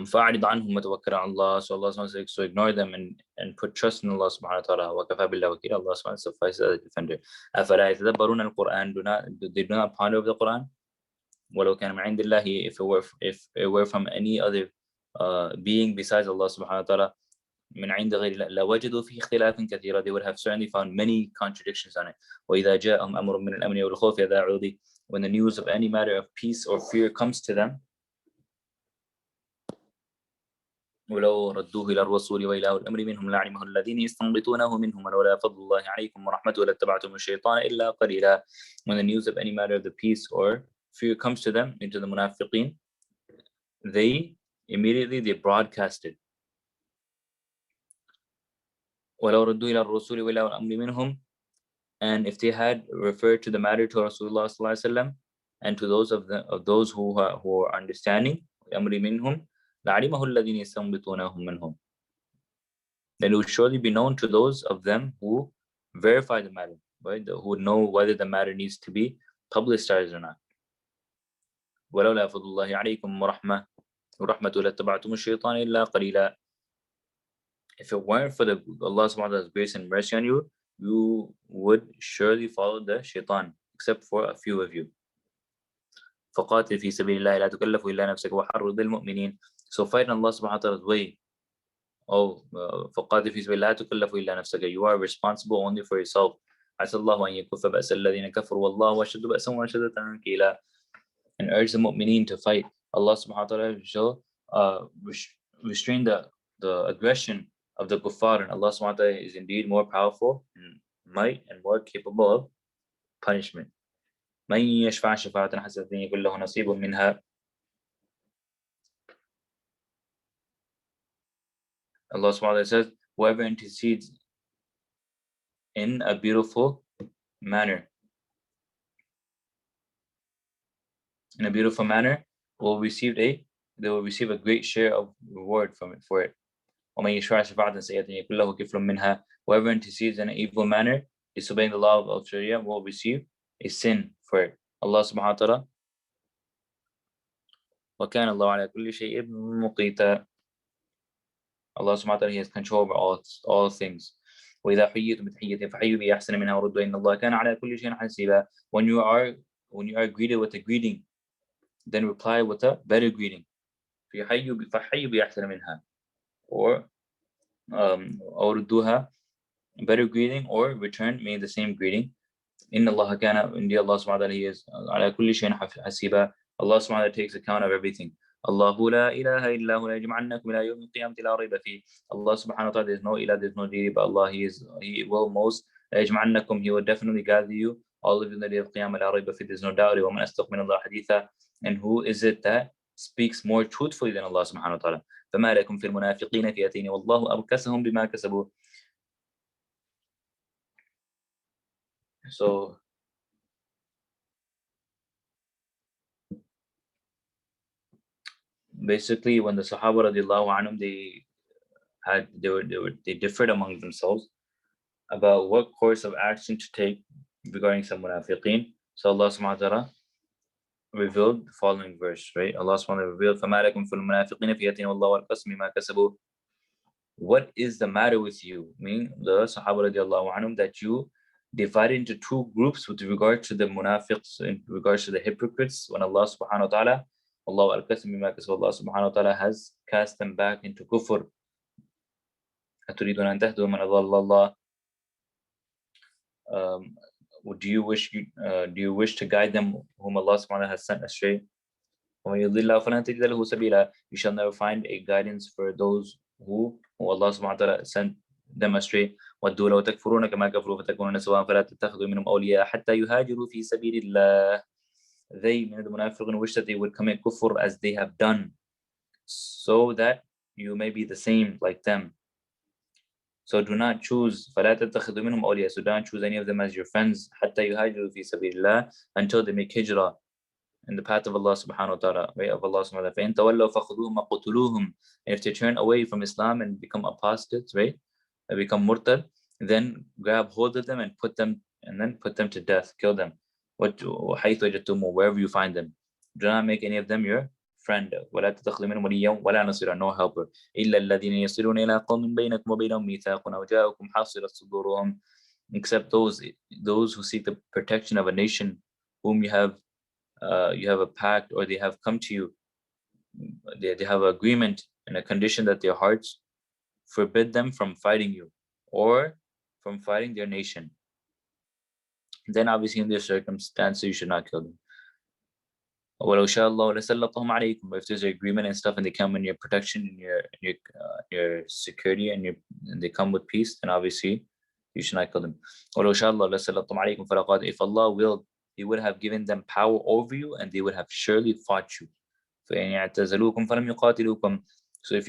فأعرض عنهم وتوكل على الله. So Allah subhanahu wa ta'ala says, so ignore them and put trust in Allah subhanahu wa ta'ala. وكفى بالله وكيلا. Allah subhanahu wa ta'ala suffices as a defender. أفلا يتدبرون القرآن. They do not ponder over the Quran. ولو كان من عند الله, if it were from any other being besides Allah subhanahu wa ta'ala, من عند غير الله لوجدوا فيه اختلافا كثيرا, they would have certainly found many contradictions on it. وإذا جاءهم أمر من الأمن والخوف يذاعوا به. When the news of any matter of peace or fear comes to them, ولو ردوه إلى الرسول وإلى الأمر منهم لعلمه الذين يستنبطونه منهم ولولا فضل الله عليكم ورحمته لاتبعتم الشيطان إلا قليلا. When the news of any matter of the peace or fear comes to them, into the munafiqeen, they broadcast it. ولو ردوا إلى الرسول وإلى الأمر منهم, and if they had referred to the matter to Rasulullah sallallahu alaihi wasallam and to those of those who are understanding, الأمر منهم لعلمه الذين يستنبطونه منهم, then it would surely be known to those of them who verify the matter, right? Who would know whether the matter needs to be publicized or not. ولولا فضل الله عليكم ورحمته لاتبعتم الشيطان إلا قليلا. If it weren't for Allah subhanahu wa ta'ala's grace and mercy on you, you would surely follow the shaitan, except for a few of you. فقاتل في سبيل الله لا تكلف إلا نفسك وحرض المؤمنين. So fight in Allah subhanahu wa ta'ala's way. فقاتل في سبيل الله لا تكلف إلا نفسك. You are responsible only for yourself. عسى الله أن يكف بأس الذين كفروا والله أشد بأسا وأشد تنكيلا. And urge the mu'mineen to fight. Allah subhanahu wa ta'ala shall restrain the aggression of the kuffar, and Allah subhanahu wa ta'ala is indeed more powerful in might and more capable of punishment. من يشفع شفاعة حسنة يكن له نصيب منها. Allah subhanahu wa ta'ala says, whoever intercedes in a beautiful manner, will they will receive a great share of reward from it for it. ومن يشفع شفاعة سيئة يكن له كفل منها. Whoever intercedes in an evil manner, disobeying the law of Sharia, will receive a sin for it. Allah subhanahu wa ta'ala, وكان الله على كل شيء مقيتا. Allah subhanahu wa ta'ala, He has control over all things. وإذا حييتم بتحية فحيوا بأحسن منها وردوا إن الله كان على كل شيء حسيبا. When you are greeted with a greeting, then reply with a better greeting. فحيوا بأحسن منها, or ردوها, better greeting, or return me the same greeting. إن الله كان, indeed Allah subhanahu wa ta'ala, He is على كل شيء حسيبا. Allah subhanahu wa ta'ala takes account of everything. الله لا إله إلا هو يجمعنكم إلى يوم القيامة لا ريب فيه. Allah subhanahu wa ta'ala, there's no ilah, there's no deity but Allah. He will most يجمعنكم, He will definitely gather you all of you in the day of Qiyamah لا ريب فيه, there's no doubt. ومن أصدق من الله حديثا. And who is it that speaks more truthfully than Allah subhanahu wa ta'ala? فما لكم في المنافقين فئتين والله أركسهم بما كسبوا. So basically, when the Sahaba radiallahu anhum, they differed among themselves about what course of action to take regarding some munafiqeen. So Allah subhanahu wa ta'ala revealed the following verse, right? Allah subhanahu wa ta'ala revealed, فَمَا لَكُمْ فِي الْمُنَافِقِينَ فِيَةٍ وَاللَّهُ الْقَسْمِ مَا كَسَبُوا. What is the matter with you? Meaning the Sahaba radiallahu anhum, that you divided into two groups with regard to the munafiqs, in regards to the hypocrites, when Allah subhanahu wa ta'ala, Allah subhanahu wa ta'ala has cast them back into kufr. أَتُرِيدُونَ أَن تَهْدُوا مَنْ أَضَلَّ اللَّهُ. Do you wish to guide them whom Allah subhanahu wa ta'ala has sent astray? وَمَن يُضْلِلْ اللَّهُ فَلَن تَجِدَ لَهُ سَبِيلًا. You shall never find a guidance for those who Allah subhanahu wa ta'ala sent them astray. وَدُّوا لَوْ تَكْفُرُونَ كَمَا كَفَرُوا فَتَكُونُونَ سَوَاءً فَلَا تَتَّخِذُوا مِنْهُمْ أَوْلِيَاءَ حَتَّى يُهَاجِرُوا فِي سَبِيلِ اللَّهِ. They, meaning the munafiqun, wish that they would commit kufr as they have done, so that you may be the same like them. So do not choose فَلَا تَتَّخِذُوا مِنْهُمْ أَوْلِيَاءَ. So don't choose any of them as your friends حَتَّى يُهَاجِرُوا فِي سَبِيلِ اللَّهِ, until they make hijrah in the path of Allah subhanahu wa ta'ala, right, of Allah subhanahu wa ta'ala. فَإِن تَوَلَّوْا فَخُذُوهُمْ وَقُتُلُوهُم. And if they turn away from Islam and become apostates, right, and become murtad, then grab hold of them and put them to death, kill them. وَحَيْثُ وَجَدتُّمُوهُمْ, wherever you find them. Do not make any of them your friend. وَلَا تَتَّخِذُوا مِنْهُمْ وَلِيًّا وَلَا نَصِيرًا, no helper. إِلَّا الَّذِينَ يَصِلُونَ إِلَىٰ قَوْمٍ بَيْنَكُمْ وَبَيْنَهُمْ مِيثَاقٌ أَوْ جَاءَكُمْ حَاصِرَتْ صُدُورُهُمْ. Except those who seek the protection of a nation whom you have a pact, or they have come to you, they have an agreement and a condition that their hearts forbid them from fighting you or from fighting their nation. Then obviously in this circumstance you should not kill them. وَلَوْ شَاءَ اللَّهُ لَسَلَّطَهُمْ عَلَيْكُمْ. If there's an agreement and stuff and they come in your protection, in your security, and they come with peace, then obviously you should not kill them. وَلَوْ شَاءَ اللَّهُ لَسَلَّطَهُمْ عَلَيْكُمْ فَلَقَاتَلُوكُمْ. If Allah willed, He would have given them power over you, and they would have surely fought you. فَإِنْ يَعْتَزِلُوكُمْ فَلَمْ يُقَاتِلُوكُمْ. So if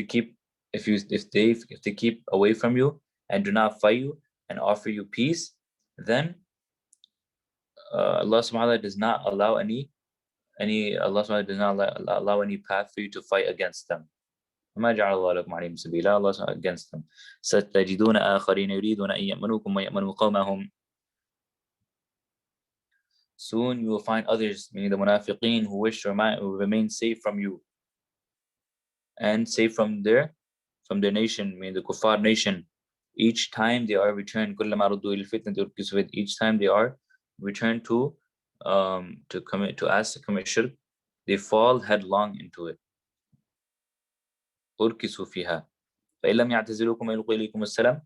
they keep away from you and do not fight you and offer you peace, then Allah subhanahu wa ta'ala does not allow any path for you to fight against them. وَمَا جَعَلَ اللَّهُ لَكُمْ عَلَيْهِمْ سَبِيلًا. Allah against them. سَتَجِدُونَ آخَرِينَ يُرِيدُونَ أَن يَأْمَنُوكُمْ وَيَأْمَنُوا قَوْمَهُمْ. Soon you will find others, meaning the munafiqeen, who wish to remain safe from you and safe from their nation, meaning the kuffar nation. Each time they are returned, each time they are returned to commit shirk, they fall headlong into it. أُرْكِسُوا فِيهَا فَإِن لَمْ يَعْتَزِلُوكُمْ وَيُلْقُوا إِلَيْكُمُ السَّلَامَ.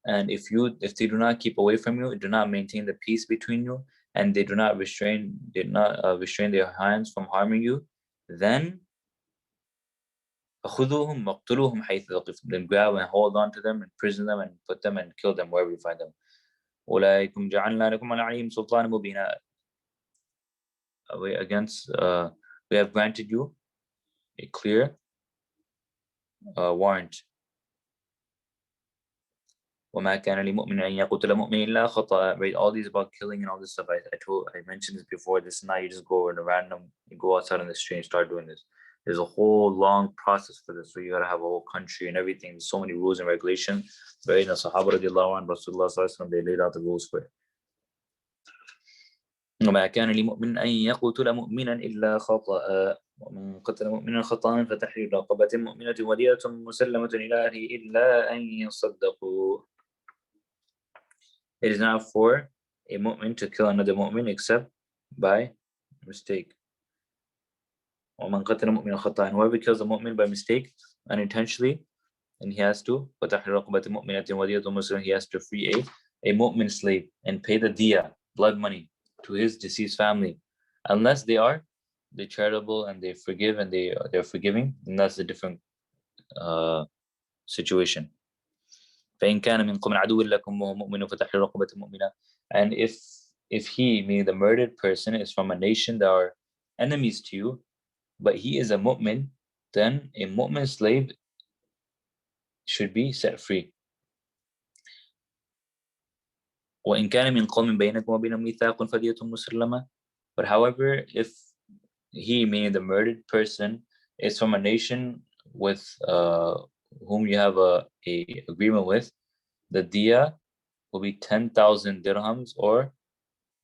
And if they do not keep away from you, do not maintain the peace between you, and they do not restrain their hands from harming you, then فخذوهم وَاقْتُلُوهُمْ حَيْثُ ثَقِفْتُمْ. Then grab and hold on to them, imprison them, and put them and kill them wherever you find them. أولئكم جعلنا لكم عليهم سلطانا مبينا. We have granted you a clear warrant. وما كان لمؤمن أن يقتل مؤمن إلا خطأ. Right, all these about killing and all this stuff. I mentioned this before. This is not you just go in a random, you go outside on the street and start doing this. There's a whole long process for this. So you gotta have a whole country and everything. There's so many rules and regulations. Right, the Sahaba radiallahu anhu, Rasulullah sallallahu alaihi wasallam, they laid out the rules for it. وما كان لمؤمن أن يقتل مؤمنا إلا خطأ ومن قتل مؤمنا خطأ فتحرير رقبة مؤمنة ودية مسلمة إلى أهله إلا أن يصدقوا. It is not for a mu'min to kill another mu'min except by mistake. ومن قتل مؤمنا خطأ, and whoever kills a mu'min by mistake, unintentionally, and he has to فتحرير رقبة مؤمنة ودية مسلمة, he has to free a mu'min slave and pay the diya, blood money, to his deceased family, unless they're charitable and they forgive and they're forgiving, and that's a different situation. فإن كان منكم عدو لكم وهو مؤمن فتحرير رقبة مؤمنة. And if he, meaning the murdered person, is from a nation that are enemies to you, but he is a mu'min, then a mu'min slave should be set free. وإن كان من قوم بينكم وبينهم ميثاق فدية مسلمة. But however, if he, meaning the murdered person, is from a nation with whom you have a agreement with, the diya will be 10,000 dirhams or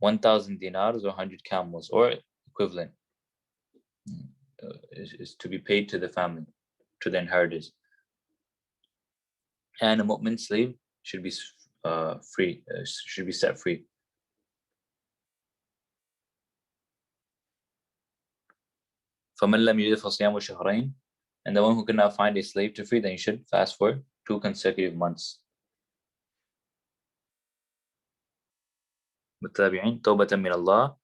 1,000 dinars or 100 camels or equivalent, is to be paid to the family, to the inheritors. And a mu'min slave should be free, should be set free. فَمَنْ لَمْ يَجِدْ فَصِيَامُ شَهْرَيْنِ. And the one who cannot find a slave to free, then you should fast for 2 consecutive months. مُتَّابِعِينَ تَوْبَةً مِنَ اللَّهِ.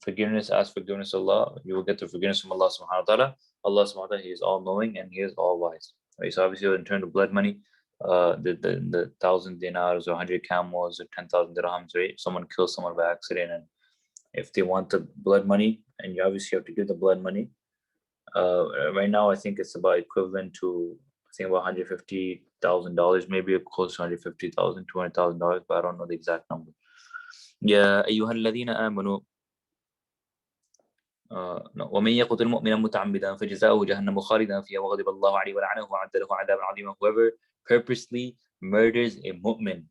Forgiveness, ask forgiveness of Allah, you will get the forgiveness from Allah subhanahu wa ta'ala. Allah subhanahu wa ta'ala, He is all knowing and He is all wise. Right? So obviously in terms of blood money, the 1,000 dinars or 100 camels or 10,000 dirhams, right? If someone kills someone by accident, and if they want the blood money, and you obviously have to give the blood money. Right now I think it's about equivalent to, I think about $150,000, maybe close to $150,000, $200,000, but I don't know the exact number. يا أيها الذين آمنوا ومن يقتل مؤمنا متعمدا فجزاؤه جهنم خالدا فيها وغضب الله عليه ولعنه وأعد له عذابا عظيما. Whoever purposely murders a mu'min,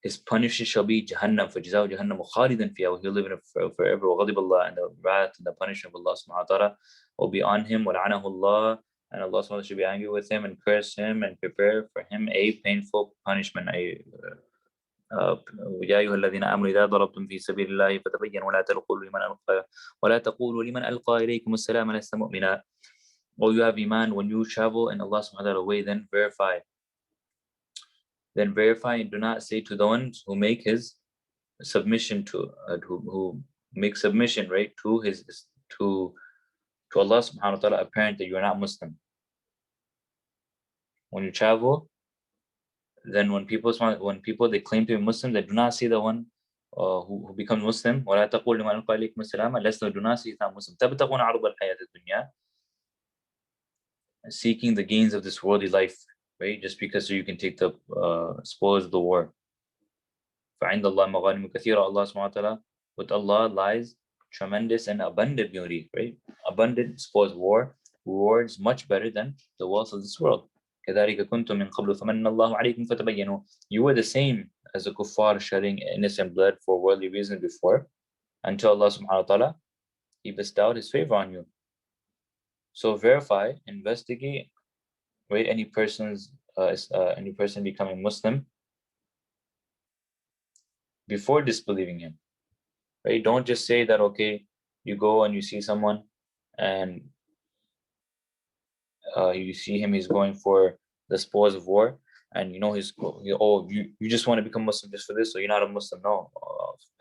his punishment shall be Jahannam, فجزاؤه جهنم خالدا فيها, he will live in it forever. وغضب الله, and the wrath and the punishment of Allah subhanahu wa ta'ala will be on him. ولعنه الله, and Allah subhanahu wa ta'ala should be angry with him and curse him and prepare for him a painful punishment. يا أيها الذين آمنوا إذا ضربتم في سبيل الله فتبينوا ولا تقولوا لمن ألقى إليكم السلام لست مؤمنا. O you have iman, when you travel in Allah subhanahu wa ta'ala way, then verify. And do not say to the ones who make his submission to who make submission, right, to Allah subhanahu wa ta'ala, apparent that you are not Muslim. When you travel, then when people they claim to be Muslim, they do not see the one who becomes Muslim. وَلَا تَقُولُ لِمَنْ أَلْقَى إِلَيْكُمُ السَّلَامَ لَسْتَ, do not see he's not Muslim. تَبْتَغُونَ عَرْضَ الْحَيَاةِ الدُّنْيَا, seeking the gains of this worldly life, right? Just because so you can take the spoils of the war. فَعِنْدَ اللَّهِ مَغَانِمُ كَثِيرًا. Allah subhanahu wa ta'ala, with Allah lies tremendous and abundant beauty, right? Abundant spoils war, rewards much better than the wealth of this world. كَذَلِكَ كُنْتُم مِّن قَبْلُ فَمَنَّ اللَّهُ عَلَيْكُمْ فَتَبَيَّنُوا. You were the same as the kuffar shedding innocent blood for worldly reasons before, until Allah subhanahu wa ta'ala, He bestowed His favor on you. So verify, investigate, right? Any person becoming Muslim before disbelieving him, right? Don't just say that, okay, you go and you see someone and you see him, he's going for the spoils of war, and you just want to become Muslim just for this, so you're not a Muslim. No,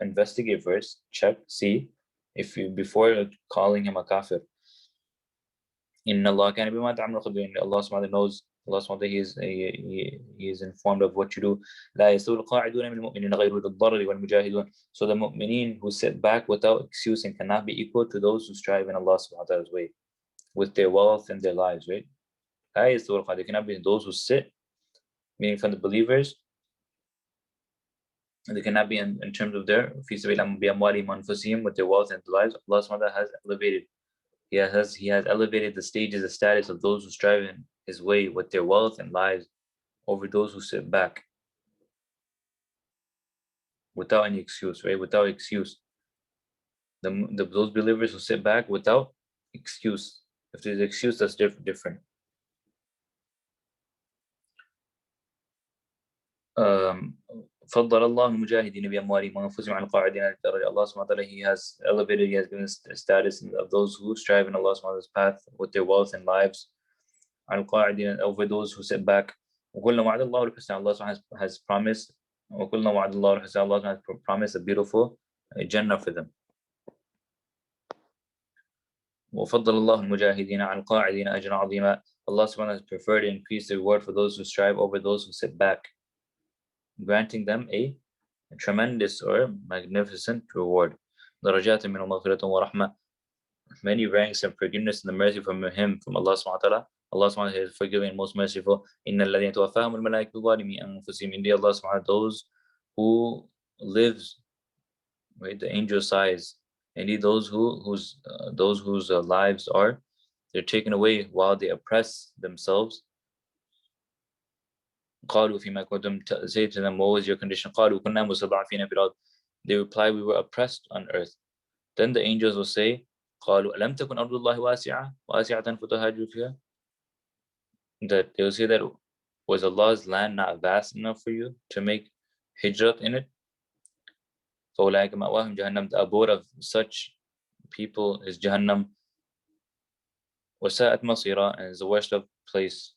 investigate first, check, see if you, before calling him a kafir. Inna Allah kana bima ta'malun khabir. Allah subhanahu knows. Allah subhanahu he is informed of what you do. لا يستوي القاعدون من المؤمنين غير أولي الضرر والمجاهدون. So the mu'mineen who sit back without excuse and cannot be equal to those who strive in Allah subhanahu wa ta'ala's way with their wealth and their lives, right? لا يستوي القاعدون. They cannot be those who sit, meaning from the believers, and they cannot be in terms of their في سبيل بأموالهم وأنفسهم, with their wealth and their lives. Allah subhanahu wa ta'ala has elevated. He has elevated the stages, the status of those who strive in His way with their wealth and lives over those who sit back without any excuse, right? Without excuse. Those believers who sit back without excuse. If there's an excuse, that's different. فضل الله المجاهدين بأموالهم وأنفسهم على القاعدين على الدرجة. Allah subhanahu wa ta'ala, He has elevated, He has given status of those who strive in Allah subhanahu wa ta'ala's path with their wealth and lives, على القاعدين, over those who sit back. وقلنا وعد الله الحسنى. Allah subhanahu wa ta'ala has promised, وقلنا وعد الله الحسنى. Allah subhanahu wa ta'ala has promised a beautiful Jannah for them. وفضل الله المجاهدين على القاعدين أجرا عظيما. Allah subhanahu wa ta'ala has preferred and increased the reward for those who strive over those who sit back, granting them a tremendous or magnificent reward. درجات من مغفرة ورحمة, many ranks and forgiveness and the mercy from Him, from Allah subhanahu wa ta'ala. Allah subhanahu wa ta'ala is forgiving and most merciful. إن الذين توفاهم الملائكة ظالمي أنفسهم. Indeed, Allah subhanahu wa ta'ala, those who lives, right, the angel sighs. Indeed, those whose lives they're taken away while they oppress themselves. قالوا فيما كنتم, say to them, what was your condition? قالوا كنا مستضعفين في الأرض. They reply, we were oppressed on earth. Then the angels will say, قالوا ألم تكن أرض الله واسعة فتهاجروا فيها. That they will say that, was Allah's land not vast enough for you to make hijrat in it? فأولئك مأواهم جهنم. The abode of such people is Jahannam. وساءت مصيرا, and is the worst of place.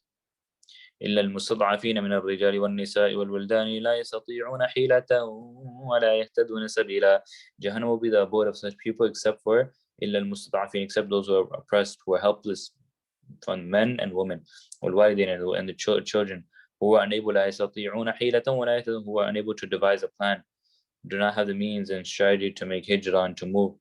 إلا المستضعفين من الرجال والنساء والولدان لا يستطيعون حيلة ولا يهتدون سبيلا. Jahannam will be the abode of such people except for إلا المستضعفين, except those who are oppressed, who are helpless, from men and women, والوالدين, and the children, who are unable, لا يستطيعون حيلة ولا يهتدون, who are unable to devise a plan, do not have the means and strategy to make hijrah and to move,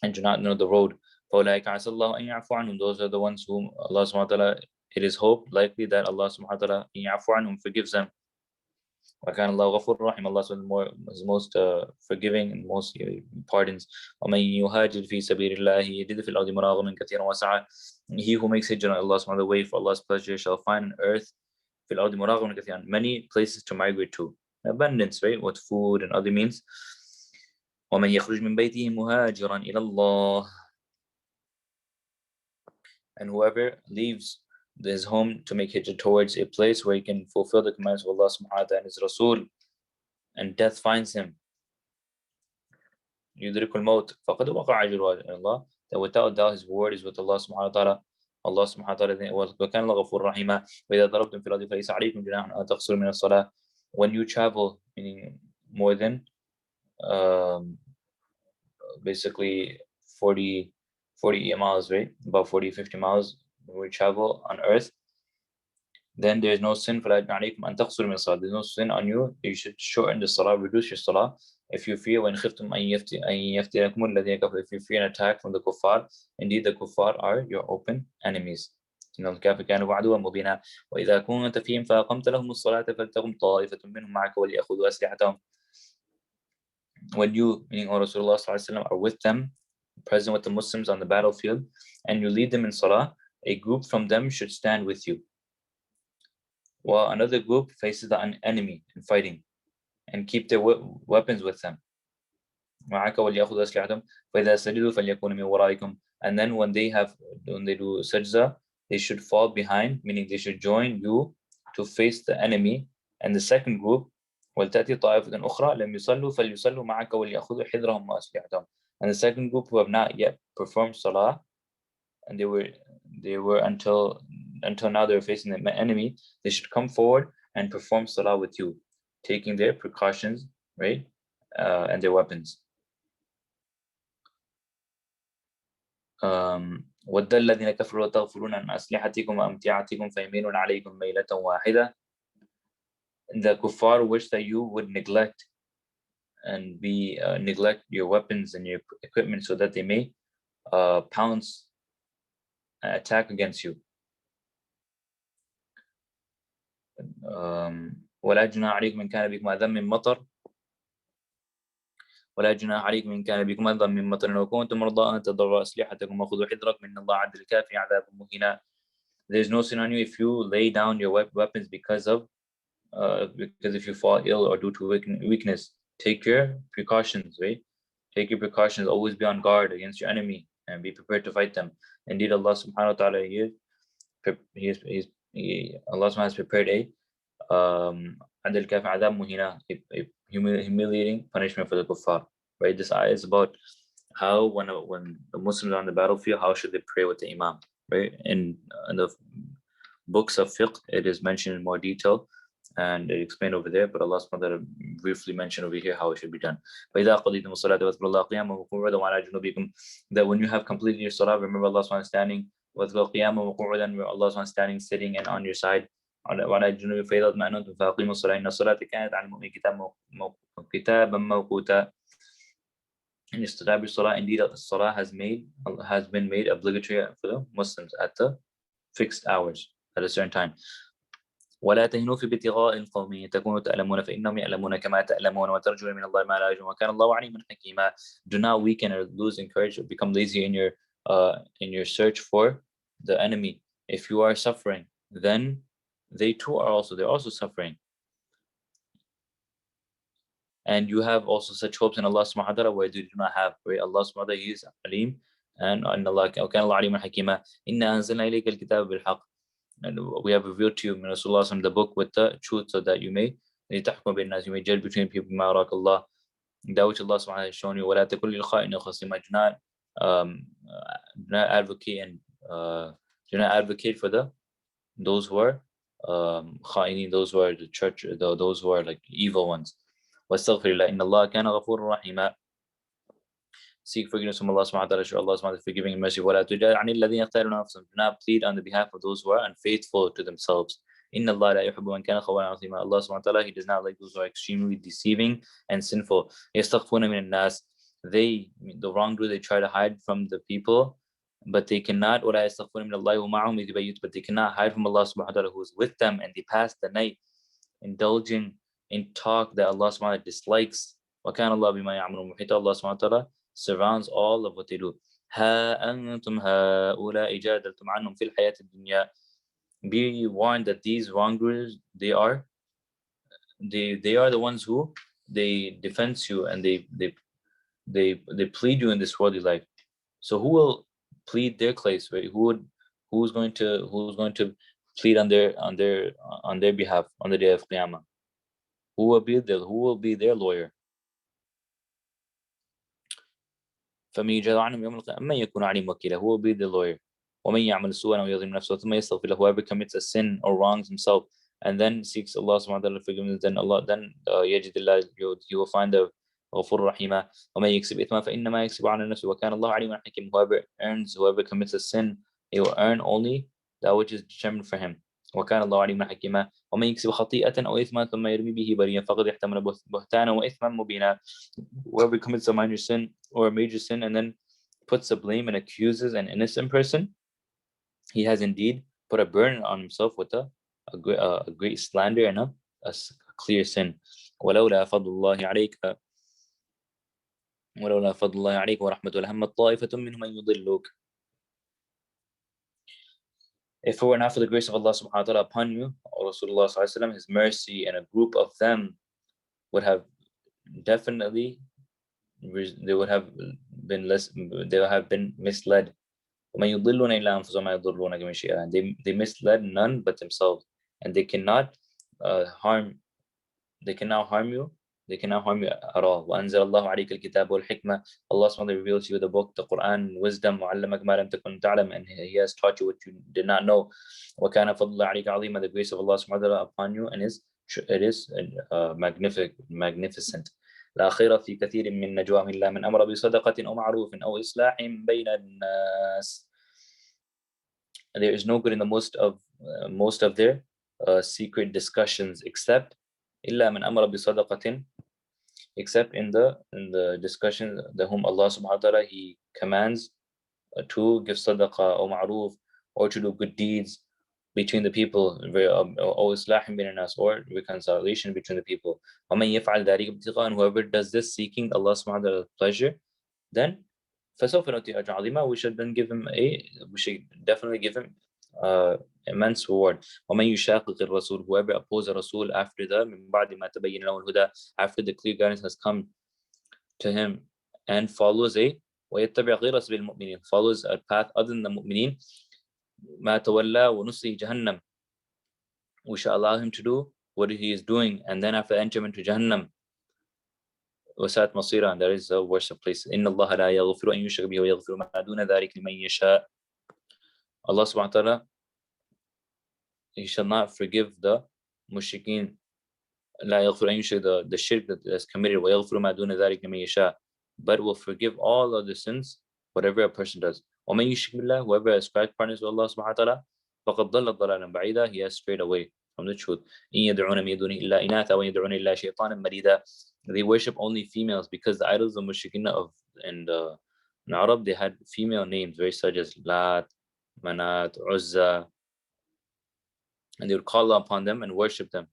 and do not know the road. فأولئك عسى الله أن يعفو عنهم. Those are the ones whom Allah subhanahu wa ta'ala, it is hoped, likely, that Allah subhanahu wa ta'ala يعفو عنهم, forgives them. وكان الله غفور رحيم. Allah is most forgiving and most pardons. ومن يهاجر في سبيل الله يجد في الأرض مراغما كثيرا وسعة. He who makes hijrah on Allah subhanahu wa ta'ala, way for Allah's pleasure, shall find on earth في الأرض مراغما كثيرا, many places to migrate to, abundance, right, with food and other means. ومن يخرج من بيته مهاجرا إلى الله. And whoever leaves his home to make hijrah towards a place where he can fulfill the commands of Allah subhanahu wa ta'ala and His Rasul, and death finds him, يدرك الموت فقد وقع أجره على الله, that without doubt his reward is with Allah subhanahu wa ta'ala. Allah subhanahu wa ta'ala, وكان الله غفور رحيما. وإذا ضربتم في الأرض فليس عليكم جناح أن تقصروا من الصلاة. When you travel, meaning more than basically 40 miles, right? About 40-50 miles when we travel on earth, then there's no sin. There's no sin on you. You should shorten the salah, reduce your salah. If you fear, if you fear an attack from the kuffar, indeed the kuffar are your open enemies. وإذا كنت فيهم فأقمت لهم الصلاة فلتقم طائفة منهم معك وليأخذوا أسلحتهم. When you, meaning Rasulullah, are with them, present with the Muslims on the battlefield, and you lead them in salah, a group from them should stand with you, while another group faces the enemy in fighting, and keep their weapons with them. And then when they do sajda, they should fall behind, meaning they should join you to face the enemy. And the second group, وَلْتَأْتِي طَائِفَةٌ أُخْرَى لَمْ يُصَلُّوا فَلْيُصَلُّوا مَعَكَ وَلْيَأْخُذُوا حِذْرَهُمْ وَأَسْلِحَتَهُمْ. And the second group who have not yet performed salah, and they were until until now they're facing the enemy, they should come forward and perform salah with you, taking their precautions, right, and their weapons. وَدَّ الَّذِينَ كَفَرُوا وَتَغْفُلُونَ عَنْ أَسْلِحَتِكُمْ وَأَمْتِعَتِكُمْ فَيَمِيلُونَ عَلَيْكُمْ مَيْلَةً وَاحِدَةً. The kuffar wish that you would neglect and neglect your weapons and your equipment so that they may pounce attack against you. ولا جناح عليكم إن كان بكم أذى من مطر ولا جناح عليكم إن كان بكم أذى من مطر وكنتم مرضى أن تضعوا أسلحتكم وخذوا حذركم إن الله عد الكافرين عذابا مهينا. There's no sin on you if you lay down your weapons because if you fall ill or due to weakness. Take your precautions, right? Take your precautions. Always be on guard against your enemy and be prepared to fight them. Indeed, Allah subhanahu wa ta'ala, Allah has prepared a humiliating punishment for the kuffar. Right? This ayah is about how when the Muslims are on the battlefield, how should they pray with the imam. Right? In the books of fiqh, it is mentioned in more detail and it explained over there, but Allah subhanahu wa ta'ala briefly mentioned over here how it should be done. That when you have completed your salah, remember Allah subhanahu wa ta'ala standing, where Allah subhanahu wa ta'ala standing, sitting, and on your side. And establish salah. Indeed, salah has been made obligatory for the Muslims at the fixed hours at a certain time. ولا تهنوا في ابتغاء القوم تكونوا تألمون فإنهم يألمون كما تألمون وترجون من الله ما لا يرجون وكان الله عليما حكيما. Do not weaken or lose encourage or become lazy in your search for the enemy. If you are suffering, then they're also suffering. And you have also such hopes in Allah subhanahu wa ta'ala where you do not have. Where Allah subhanahu wa ta'ala, He is Alim, and Allah وكان الله عليما حكيما. إنا أنزلنا إليك الكتاب بالحق. And we have revealed to you, Rasulullah, the book with the truth, so that you may judge between people. Allah, that which Allah subhanahu has shown you. Do not advocate for those who are those who are the church, those who are like evil ones. وَاسْتَغْفِرِ إِنَّ اللَّهَ كَانَ غَفُورًا رَحِيمًا. Seek forgiveness from Allah subhanahu wa ta'ala. Allah subhanahu wa ta'ala forgiving and mercy. وَلَا تُجَادِلْ عَنِ الَّذِينَ يَخْتَارُونَ أَنفُسَهُم. Do not plead on the behalf of those who are unfaithful to themselves. إِنَّ اللَّهَ لَا يُحِبُّ مَنْ كَانَ خَوَّانًا عَثِيمًا. Allah subhanahu wa ta'ala, He does not like those who are extremely deceiving and sinful. يَسْتَخْفُونَ مِنَ النَّاسِ. The wrongdoers, they try to hide from the people, but they cannot. وَلَا يَسْتَخْفُونَ مِنَ اللَّهِ وَمَعَهُمْ إِذْ يُبَيِّتُونَ. But they cannot hide from Allah subhanahu wa ta'ala, who is with them, and they pass the night indulging in talk that Allah subhanahu wa ta'ala dislikes. وَكَانَ اللَّهُ بِمَا يَعْمَلُونَ مُحِيطًا. Allah subhanahu wa ta'ala surrounds all of what they do. ها أنتم هؤلاء جادلتم عنهم في الحياة الدنيا. Be warned that these wrongdoers, they are the ones who they defend you and they plead you in this worldly life. So who will plead their case? Right? Who's going to plead on their behalf on the day of Qiyamah? Who will be their lawyer? فمن يجاد عنهم يوم القيامة من يكون عليهم وكيلا. Who will be the lawyer? ومن يعمل سوءا أو يظلم نفسه ثم يستغفر له. Whoever commits a sin or wrongs himself and then seeks Allah subhanahu wa ta'ala forgiveness, then يجد الله, he will find the غفور رحيما. ومن يكسب إثما فإنما يكسب على نفسه وكان الله عليما حكيما. Whoever commits a sin, he will earn only that which is determined for him. وكان الله عليما حكيما. ومن يكسب خطيئة أو إثما ثم يرمي به بريئا فقد يحتمل بهتانا وإثما مبينا. Whoever commits a minor sin or a major sin and then puts the blame and accuses an innocent person, he has indeed put a burden on himself with a great slander and a clear sin. ولولا فضل الله عليك ورحمته لهم طائفة منهم أن يضلوك. If it were not for the grace of Allah subhanahu wa ta'ala upon you, or Rasulullah sallallahu alaihi wasallam, His mercy, and a group of them would have definitely, they would have been misled. They misled none but themselves, and they cannot harm you They cannot harm you at all. وَأَنزَلَ اللَّهُ عَلَيْكَ الْكِتَابَ وَالْحِكْمَةَ. Allah SWT revealed to you the book, the Quran, wisdom, وَعَلَّمَكَ مَا لَمْ تَكُنْ تَعْلَمْ, and He has taught you what you did not know. وَكَانَ فَضْلُ اللَّهِ عَلَيْكَ عَظِيمًا. The grace of Allah SWT upon you and it is magnificent. لا خير في كثير من نجواهم إلا من أمر بصدقة أو معروف أو إصلاح بين الناس. There is no good in the most of their secret discussions except إلا من أمر بصدقة, except in the discussion the whom Allah subhanahu wa ta'ala He commands to give sadaqah or ma'ruf, or to do good deeds between the people, or islahin bin nas, or reconciliation between the people. وَمَنْ يَفْعَلْ ذَلِكَ ابْتِغَاءً, and whoever does this seeking Allah subhanahu wa ta'ala's pleasure, then فَسَوْفَ نُؤْتِيهِ أَجْرًا عَظِيمًا, we should definitely give him immense reward. وَمَنْ يُشَاقِقِ الرَّسُولِ, whoever opposes Rasul after مِنْ بَعْدِ مَا تَبَيَّنَ لَهُ الْهُدَى, after the clear guidance has come to him, and follows وَيَتَّبِعْ غَيْرَ سَبِيلِ الْمُؤْمِنِينَ, follows a path other than the mu'mineen, مَا تَوَلَّى وَنُصْلِهِ جَهَنَّمَ, we shall allow him to do what he is doing, and then after enter him into Jahannam. وَسَاءَتْ مَصِيرًا, and that is the worst of places. إِنَّ اللَّهَ لَا يَغْفِرُ أَن يُشْرَكَ بِهِ وَيَغْفِرُ مَا دُونَ ذَلِكَ لِمَن يَشَاءُ. Allah subhanahu wa ta'ala, He shall not forgive the mushrikeen, لا يغفر أن يشرك, the shirk that is committed, وَيَغْفِرُ مَا دُونَ ذَلِكَ لِمَن يَشَاءُ, but will forgive all of the sins, whatever a person does. وَمَن يُشْرِكْ بِاللَّهِ, whoever ascribes partners with Allah subhanahu wa ta'ala, فَقَدْ ضَلَّ ضَلَالًا بَعِيدًا, he has strayed away from the truth. إِن يَدْعُونَ مِن دُونِهِ إِلَّا إِنَاثًا وَيَدْعُونَ إِلَّا شَيْطَانًا مَرِيدًا. They worship only females, because the idols of mushrikeen in Arab, they had female names, very such as Lat, Manat, Uzza, and they would call upon them and worship them.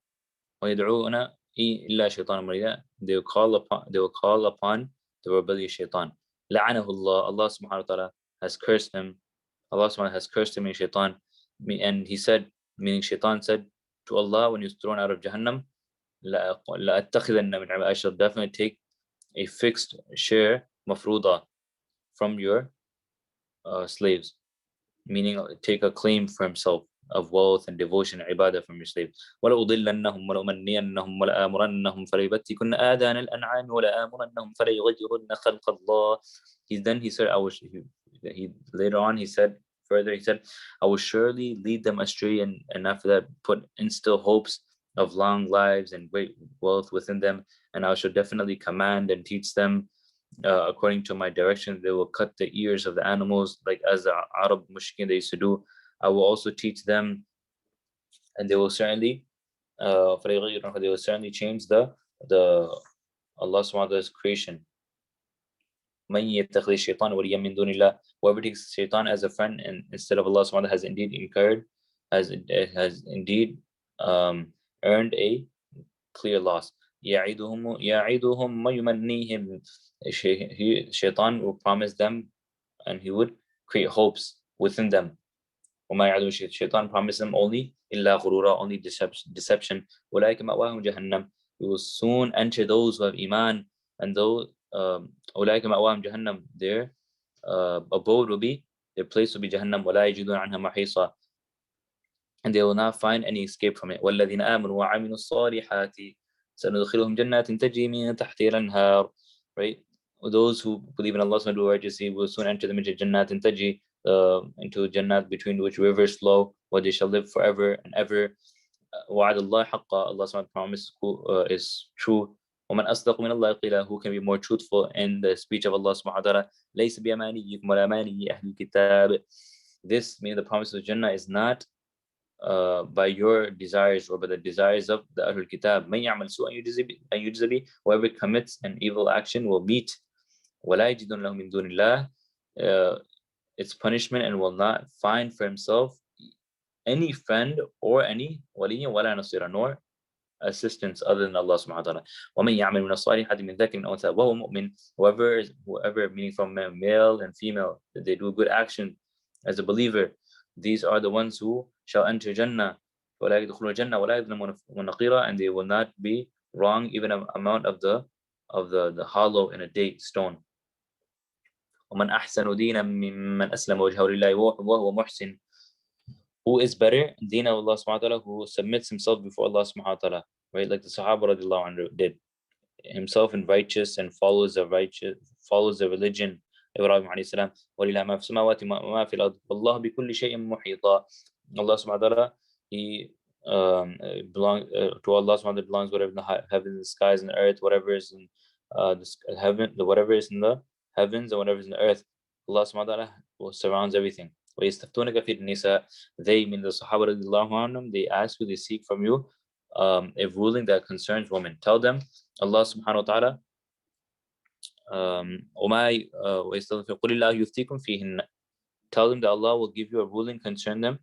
وَيَدْعُونَ إِلَّا شَيْطَانًا مَرِيدًا, they will call upon the rebellious shaitan. لعنه Allah, Allah subhanahu wa ta'ala has cursed him. Allah subhanahu wa ta'ala has cursed him in shaitan. And he said, meaning shaitan said to Allah when he was thrown out of Jahannam, لَأَتَّخِذَنَّ مِنْ عِبَادِكَ, I shall definitely take a fixed share, mafruda, from your slaves. Meaning take a claim for himself of wealth and devotion and ibadah from your slave. وَلَأُضِلَّنَّهُمْ وَلَأُمَنِّيَنَّهُمْ وَلَآمُرَنَّهُم فَلَيُبَتِّكُنَّ آذَانَ الْأَنْعَامِ وَلَآمُرَنَّهُمْ فَلَيُغَيِّرُنَّ خَلْقَ اللَّهِ. Then he said, later on he said, I will surely lead them astray, and after that instill hopes of long lives and great wealth within them, and I shall definitely command and teach them according to my direction. They will cut the ears of the animals, like as the Arab mushrikeen they used to do. I will also teach them, and they will certainly change the Allah subhanahu wa ta'ala's creation. مَن يَتَّخِذِ الشَّيْطَانَ وَلِيًّا مِن دُونِ اللَّهِ, whoever takes shaitan as a friend and instead of Allah subhanahu wa ta'ala has indeed earned a clear loss. يَعِدُهُمْ وَيُمَنِّيهِمْ, shaitan will promise them and he would create hopes within them. وَمَا يَعِدُهُ, shaitan promised them only إِلَّا غُرُورًا, only deception. أُولَٰئِكَ مَأْوَاهُمْ جَهَنَّمُ, we will soon enter those who have iman, and those أُولَٰئِكَ مَأْوَاهُمْ جَهَنَّمُ, their abode will be, their place will be Jahannam. وَلَا يَجِدُونَ عَنْهَا مَحِيصًا, and they will not find any escape from it. وَالَّذِينَ آمَنُوا وَعَمِلُوا الصَّالِحَاتِ سَنُدْخِلُهُم جَنَّاتٍ تَجْرِي مِن تَحْتِهَا الْأَنْهَارُ, right? Those who believe in Allah subhanahu wa ta'ala will soon enter them into Jannat and Tajri, into Jannat between which rivers flow, where they shall live forever and ever. وَعَدَ اللَّهِ حَقًّا, Allah subhanahu wa ta'ala promise is true. وَمَنْ أَصْدَقُ مِنَ اللَّهِ قِيلًا, who can be more truthful in the speech of Allah subhanahu wa ta'ala. لَيْسَ بِأَمَانِيِّكُمْ وَلَا أَمَانِيِّ أَهْلِ الْكِتَابِ, this meaning the promise of Jannah is not by your desires or by the desires of the Ahlul Kitab. مَنْ يَعْمَلْ سُوءًا يُجْزَ بِهِ, whoever commits an evil action will meet وَلَا يَجِدُونَ لَهُ مِن دُونِ اللَّهِ, its punishment, and will not find for himself any friend or any waliya وَلَا نَصِيرًا, nor assistance other than Allah subhanahu wa ta'ala. وَمَنْ يَعْمَلْ مِنَ الصَّالِحَاتِ مِنْ ذَكَرٍ أَوْ أُنْثَىٰ وَهُوَ مُؤْمِنٌ, whoever meaning from male and female, that they do good action as a believer, these are the ones who shall enter Jannah. وَلَا يَدْخُلُونَ الْجَنَّةَ وَلَا يُظْلَمُونَ نَقِيرًا, and they will not be wrong even an amount of the hollow in a date stone. وَمَنْ أَحْسَنُ دِينًا مِمَّنْ أَسْلَمَ وَجْهَهُ لِلَّهِ وَهُوَ مُحْسِنٌ, who is better, deen of Allah subhanahu wa ta'ala, who submits himself before Allah subhanahu wa ta'ala, right? Like the Sahaba radiallahu anhu did. himself in righteous and follows the religion Ibrahim alayhi salam. وَلِلَّهِ مَا فِي السَّمَاوَاتِ وَمَا فِي الْأَرْضِ وَاللَّهُ بِكُلِّ شَيْءٍ مُحِيطًا. Allah subhanahu wa ta'ala, he belong to Allah subhanahu wa ta'ala belongs whatever in the heavens, the skies, and the earth, whatever is in whatever is in the heavens and whatever is in the earth. Allah subhanahu wa ta'ala surrounds everything. وَيَسْتَفْتُونَكَ فِي النِّسَاءِ. They, mean the Sahaba radiallahu anhum, they ask you, they seek from you a ruling that concerns women. Tell them, Allah subhanahu wa ta'ala, وَيَسْتَغْفِرُ قُلِ اللَّهُ يُفْتِيكُمْ فِيهِنَّ. Tell them that Allah will give you a ruling concerning them,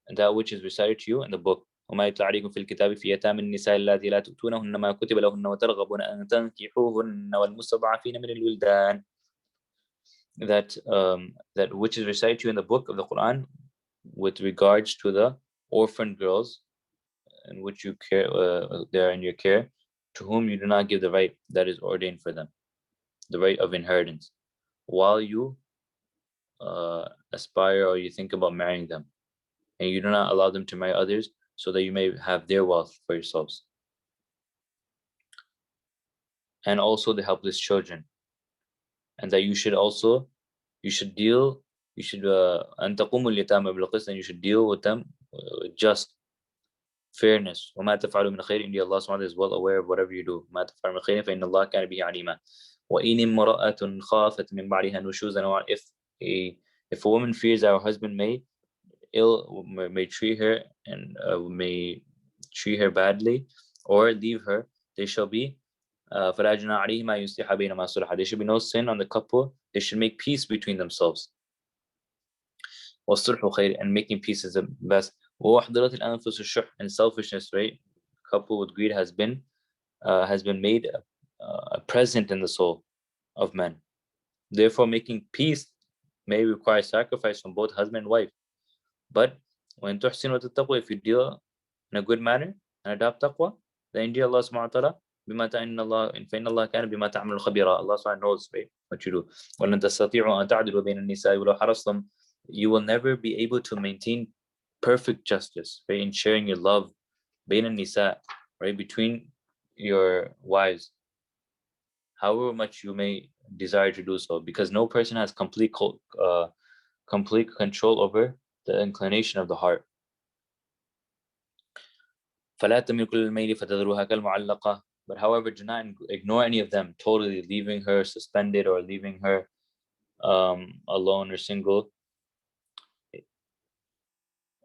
and that which is recited to you in the book. وما يتلى عليكم في الكتاب في يتامى النساء اللاتي لا تؤتونهن ما كتب لهن وترغبون أن تنكحوهن والمستضعفين من الولدان. That which is recited to you in the book of the Quran with regards to the orphan girls in which you care, they are in your care, to whom you do not give the right that is ordained for them, the right of inheritance, while you aspire or you think about marrying them, and you do not allow them to marry others, so that you may have their wealth for yourselves. And also the helpless children, and that you should deal and you should deal with them just fairness. وما تفعلوا من خير إن Allah subhanahu is well aware of whatever you do. ما تفعلوا من خير فإن الله كان به عليما. وإن امرأة خافت من بعدها نشوزا. If a woman fears that her husband may treat her and may treat her badly or leave her, there shall be فلا جناح عليهما يصلح بينهما صلحا. There should be no sin on the couple. They should make peace between themselves. والصلح خير, and making peace is the best. وأحضرت الأنفس الشح, and selfishness, right, coupled with greed, has been made present in the soul of men. Therefore, making peace may require sacrifice from both husband and wife. But when تحسن وتتقوا, if you deal in a good manner and adopt taqwa, then indeed Allah subhanahu wa ta'ala فإن الله كان بما تعمل خبيرا. Allah subhanahu knows, right, what you do. ولن تستطيعوا أن تعدلوا بين النساء ولو حرصتم. You will never be able to maintain perfect justice, right, in sharing your love بين النساء, right, between your wives, however much you may desire to do so, because no person has complete control over the inclination of the heart. فلا تميل كل الميل فتذروها كالمعلقة. But however, do not ignore any of them totally, leaving her suspended or leaving her alone or single.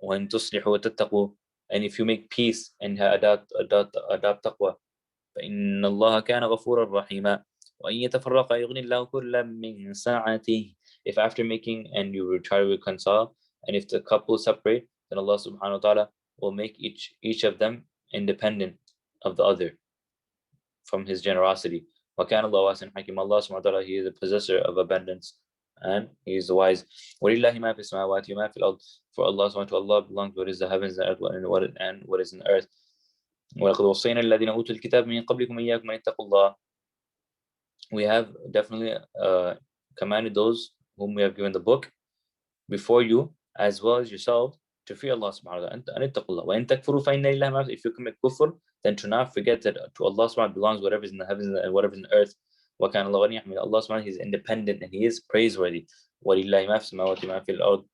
وإن تصلحوا وتتقوا, and if you make peace and adopt taqwa, فإن الله كان غفورا رحيما. وإن يتفرقا يغني الله كلا من سعته. If after making and you try to reconcile, and if the couple separate, then Allah subhanahu wa ta'ala will make each of them independent of the other from His generosity. وَكَانَ اللَّهُ وَاسِعًا حَكِيمًا. Allah subhanahu wa ta'ala, He is the possessor of abundance and He is the wise. وَلِلَّهِ مَا فِي السَّمَاوَاتِ وَمَا فِي الْأَرْضِ. For Allah subhanahu wa ta'ala belongs what is the heavens and earth and what is in the earth. وَلَقَدْ وَصَّيْنَا الَّذِينَ أُوتُوا الْكِتَابَ مِنْ قَبْلِكُمْ وَإِيَّاكُمْ أَنِ اتَّقُوا اللَّهَ. We have definitely commanded those whom we have given the book before you, as well as yourselves, to fear Allah subhanahu wa ta'ala. If you commit kufr, then to not forget that to Allah subhanahu wa ta'ala belongs whatever is in the heavens and whatever is in the earth. Allah subhanahu wa ta'ala, He is independent and He is praiseworthy. وَلِلَّهِ مَا فِي السَّمَاوَاتِ وَمَا فِي الْأَرْضِ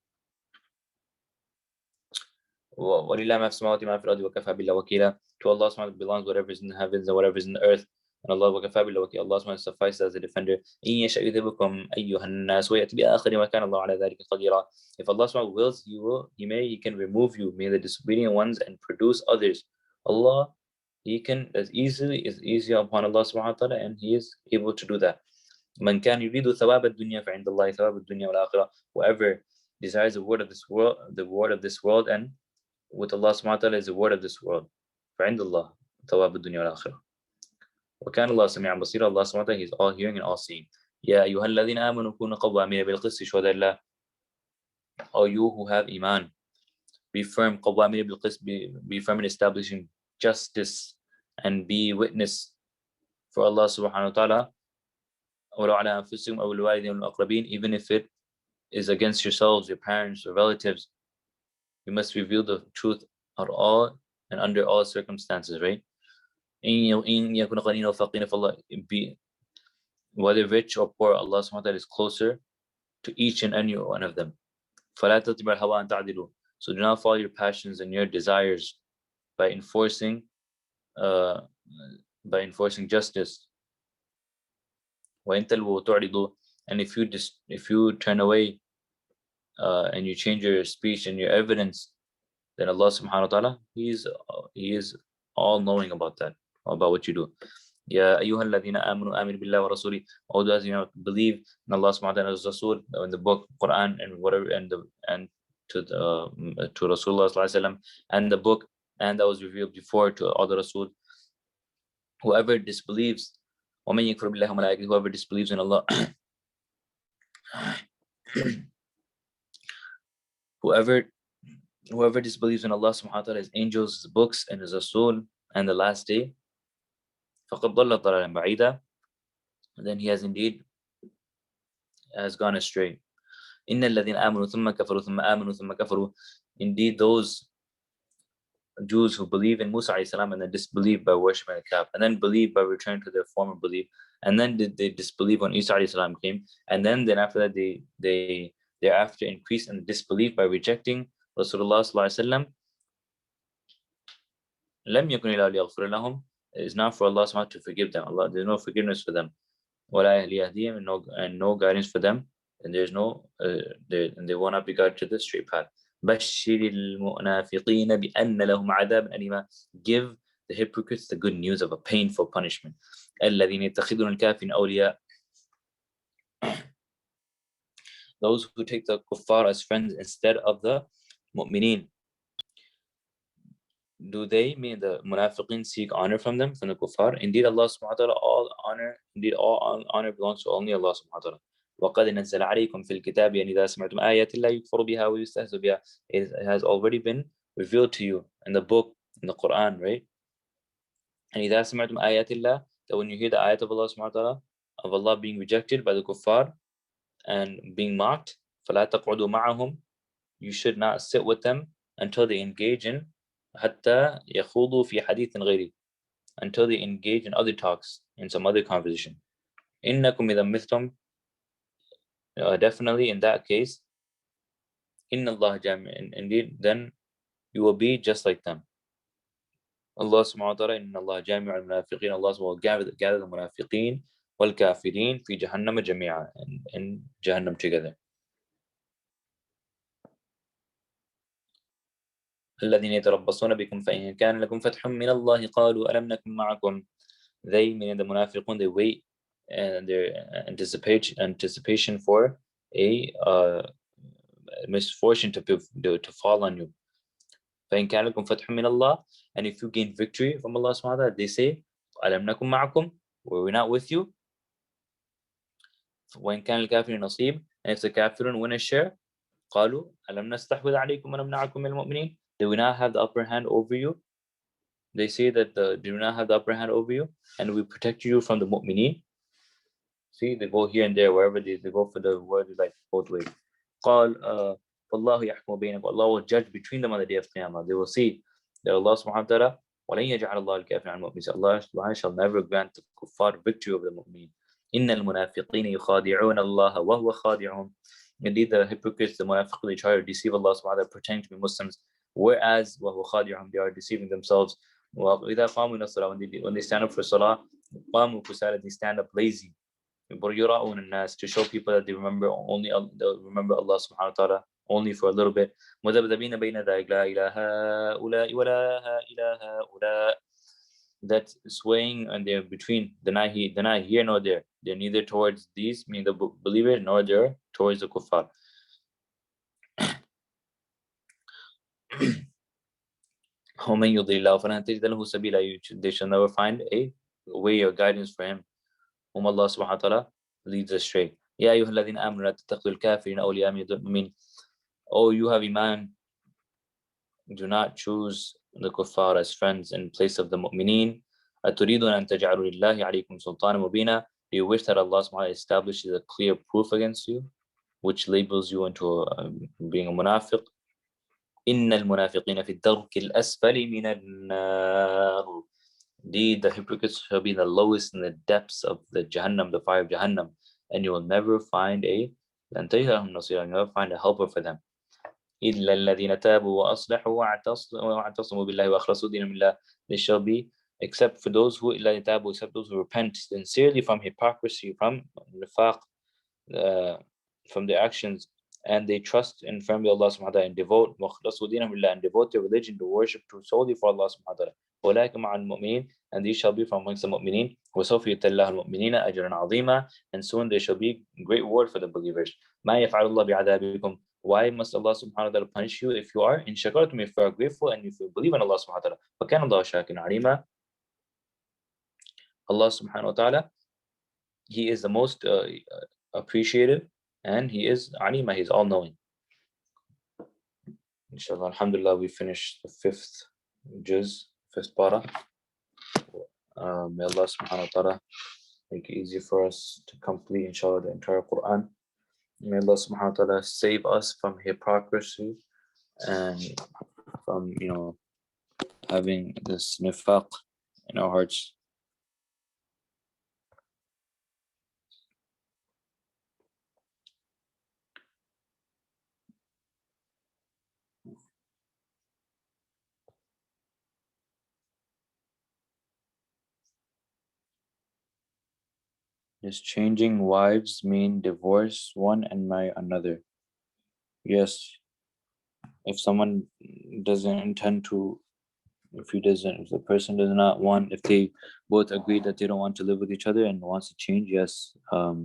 وَلِلَّهِ مَا فِي السَّمَاوَاتِ وَمَا فِي الْأَرْضِ وَكَفَى بِاللَّهِ وَكِيلًا. To Allah subhanahu wa ta'ala belongs whatever is in the heavens and whatever is in the earth. And Allah وَكَفَى بِاللَّهِ وَكِيلًا. Allah subhanahu wa ta'ala suffices as a defender. إِن يَشَأْ يُذْهِبْكُمْ أَيُّهَا النَّاسُ وَيَأْتِ بِآخَرِينَ وَكَانَ اللَّهُ عَلَى ذَلِكَ قَدِيرًا. If Allah subhanahu wa ta'ala wills, He can remove you, may the disobedient ones, and produce others. Allah, He can, is easy upon Allah subhanahu wa ta'ala, and He is able to do that. مَنْ كَانَ يُرِيدُ ثَوَابَ الدُّنْيَا فَعِنْدَ اللَّهِ ثَوَابُ الدُّنْيَا وَالْآخِرَةِ. Whoever desires the reward of this world, and with Allah subhanahu wa ta'ala is the reward of this world. فَعِنْدَ اللَّهِ ثَوَابُ الدُّنْيا وَالْآخِرَةِ. وَكَانَ اللَّهُ سَمِيعًا بَصِيرًا. Allah subhanahu wa ta'ala, He is all hearing and all seeing. يَا أَيُّهَا الَّذِينَ آمَنُوا كُونُوا قَوَّامِينَ بِالْقِسْطِ شُهَدَاءَ لِلَّهِ. O you who have iman, be firm, قَوَّامِينَ بِالْقِسْطِ, be firm in establishing justice and be witness for Allah subhanahu wa ta'ala. وَلَوْ عَلَىٰ أَنفُسِكُمْ أَوْ الْوَالِدَيْنِ وَالْأَقْرَبِينَ. Even if it is against yourselves, your parents, or relatives, you must reveal the truth at all and under all circumstances, right? إن يكن غنيا وفقيرا فالله, be whether rich or poor, Allah subhanahu wa ta'ala is closer to each and any one of them. فلا تتبع الهوى أن تعدلوا. So do not follow your passions and your desires by enforcing uh, justice. وإن تلووا تعرضوا. And if you turn away and you change your speech and your evidence, then Allah subhanahu wa ta'ala, He is all knowing about that, about what you do. Ya ayyuhal ladhina amanu aminu billahi wa rasuli. All those believe in Allah subhanahu wa ta'ala, His Rasul, in the book, Quran, and whatever, and to Rasulullah sallallahu alaihi wasallam, and the book, and that was revealed before to all the Rasul. Whoever disbelieves, وَمَن يَكْفُرْ بِاللَّهِ وَمَلَائِكَتِهِ, whoever disbelieves in Allah, whoever disbelieves in Allah subhanahu wa ta'ala, His angels, His books, and His Rasul, and the last day, فَقَدْ ضَلَّ ضَلَالًا بَعِيدًا, then he has indeed gone astray. إِنَّ الَّذِينَ آمَنُوا ثُمَّ كَفَرُوا ثُمَّ آمَنُوا ثُمَّ كَفَرُوا. Indeed, those Jews who believe in Musa alayhi salam and then disbelieve by worshiping a calf, and then believe by returning to their former belief, and then they disbelieve when Isa alayhi salam came, and then after that they thereafter increase in disbelief by rejecting Rasulullah sallallahu alaihi wasallam. لم يكن إلا ليغفر لهم. It is not for Allah subhanahu to forgive them. Allah, there's no forgiveness for them. ولا ليهديهم, and no guidance for them, and there's no and they will not be guided to the straight path. بشر المنافقين بأن لهم عذاب أليما. Give the hypocrites the good news of a painful punishment. الذين يتخذون الكافرين أولياء. Those who take the kuffar as friends instead of the mu'mineen. Do they, mean the munafiqeen, seek honor from them, from the kuffar? Indeed, Allah subhanahu wa ta'ala, all honor belongs to only Allah subhanahu wa ta'ala. وَقَدْ نَزَّلَ عَلَيْكُمْ فِي الْكِتَابِ أَنْ إِذَا سَمِعْتُمْ آيَاتِ اللَّهِ يُكْفَرُ بِهَا وَيُسْتَهْزَأُ بِهَا. It has already been revealed to you in the book, in the Quran, right? And إِذَا سَمِعْتُمْ آيَاتِ اللَّهِ, that when you hear the ayat of Allah subhanahu wa ta'ala, of Allah being rejected by the kuffar and being mocked, فَلَا تَقْعُدُوا مَعَهُمْ, you should not sit with them until they engage in حتى يخوضوا في حديث غيره, until they engage in other talks, in some other conversation. إنكم إذا مثلهم, definitely in that case, إن الله جامع, indeed then you will be just like them. Allah subhanahu wa ta'ala, إن الله جامع المنافقين, Allah will gather the munafiqeen والكافرين في جهنم جميعا, in Jahannam together. الذين يتربصون بكم فإن كان لكم فتح من الله قالوا ألم نكن معكم. They, meaning the munafiqun, they wait and their anticipation for a misfortune to fall on you. فإن كان لكم فتح من الله, and if you gain victory from Allah subhanahu wa ta'ala, they say ألم نكن معكم, were we not with you? وإن كان الكافرين نصيب, and if the kafirun win a share, قالوا ألم نستحوذ عليكم ونمنعكم من المؤمنين, do we not have the upper hand over you? They say that do not have the upper hand over you, and we protect you from the mu'mineen. See, they go here and there, wherever they go for the word, like both ways. قال فالله يحكم بينكم, Allah will judge between them on the day of Qiyamah. They will see that Allah subhanahu wa ta'ala ولن يجعل الله الكافرين على المؤمنين. Allah shall never grant the kuffar victory over the mu'mineen. إن المنافقين يخادعون الله وهو خادعهم. Indeed, the hypocrites, the munafiqun, they try to deceive Allah subhanahu wa ta'ala, pretending to be Muslims, whereas وهو خادعهم, they are deceiving themselves. وإذا قاموا إلى الصلاة, when they stand up for salah, قاموا كسالى, they stand up lazy. يراؤون الناس, to show people that they remember Allah subhanahu wa ta'ala only for a little bit. مذبذبين بين ذلك لا إله هؤلاء ولا إله هؤلاء, that swaying, and they're between, they're not here nor there. They're neither towards these, meaning the believers, nor they're towards the kuffar. ومن يضلل الله فلن تجد له سبيلا, they shall never find a way or guidance for him whom Allah subhanahu wa ta'ala leads astray. يا أيها الذين آمنوا لا تتخذوا الكافرين أولياء من دون المؤمنين. Oh, you have iman, do not choose the kuffar as friends in place of the mu'mineen. أتريدون أن تجعلوا لله عليكم سلطانا مبينا. Do you wish that Allah subhanahu wa ta'ala establishes a clear proof against you, which labels you into being a munafiq? إن المنافقين في الدرك الأسفل من النار. Indeed, the hypocrites shall be the lowest in the depths of the Jahannam, the fire of Jahannam, and you will never find لن تجد لهم نصيرا, you will never find a helper for them. إلا الذين تابوا وأصلحوا واعتصموا بالله وأخلصوا دينهم لله. They shall be, except for those who إلا تابوا, except those who repent sincerely from hypocrisy, from nifaq, from their actions, and they trust and firmly Allah subhanahu wa ta'ala, and devote وأخلصوا دينهم لله, and devote their religion to worship to solely for Allah subhanahu wa ta'ala. أولئك مع المؤمنين, and these shall be from amongst the mu'mineen. وسوف يؤتي الله المؤمنين أجرا عظيما, and soon there shall be great reward for the believers. ما يفعل الله بعذابكم, why must Allah subhanahu wa ta'ala punish you if you are in shakartum, if you are grateful and if you believe in Allah subhanahu wa ta'ala? فَكَانَ اللَّهُ شَاكِرًا عَلِيمًا. Allah subhanahu wa ta'ala, He is the most appreciative, and He is Alima, He is all-knowing. Inshallah, alhamdulillah, we finished the fifth juz, fifth para. May Allah subhanahu wa ta'ala make it easy for us to complete, inshallah, the entire Quran. May Allah subhanahu wa ta'ala save us from hypocrisy and from, having this nifaq in our hearts. Does changing wives mean divorce one and marry another? Yes. If someone doesn't intend to, if the person does not want, if they both agree that they don't want to live with each other and wants to change, yes,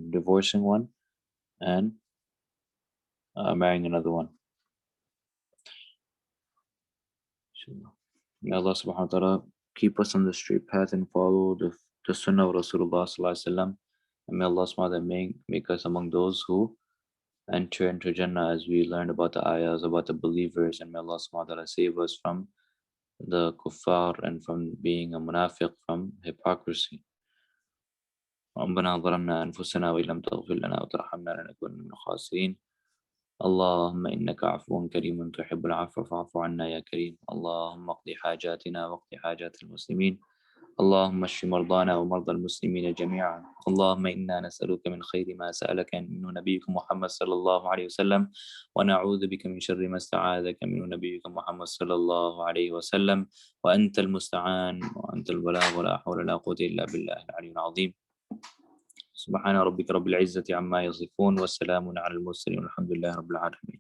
divorcing one and marrying another one. May Allah subhanahu wa ta'ala keep us on the straight path and follow the sunnah of Rasulullah sallallahu alaihi wasallam. And may Allah subhanahu wa ta'ala make us among those who enter into Jannah, as we learned about the ayahs, about the believers. And may Allah subhanahu wa ta'ala save us from the kuffar and from being a munafiq, from hypocrisy. ربنا ظلمنا أنفسنا وإن لم تغفر لنا وترحمنا لنكون من الخاسرين. اللهم إنك عفو كريم تحب العفو فاعف عنا يا كريم. اللهم اقض حاجاتنا واقض حاجات المسلمين. اللهم اشف مرضانا ومرضى المسلمين جميعا. اللهم إنا نسألك من خير ما سألك منه نبيك محمد صلى الله عليه وسلم، ونعوذ بك من شر ما استعاذك منه نبيك محمد صلى الله عليه وسلم، وأنت المستعان وأنت البلاغ ولا حول ولا قوة إلا بالله العلي العظيم. سبحان ربك رب العزة عما يصفون، والسلام على المرسلين والحمد لله رب العالمين.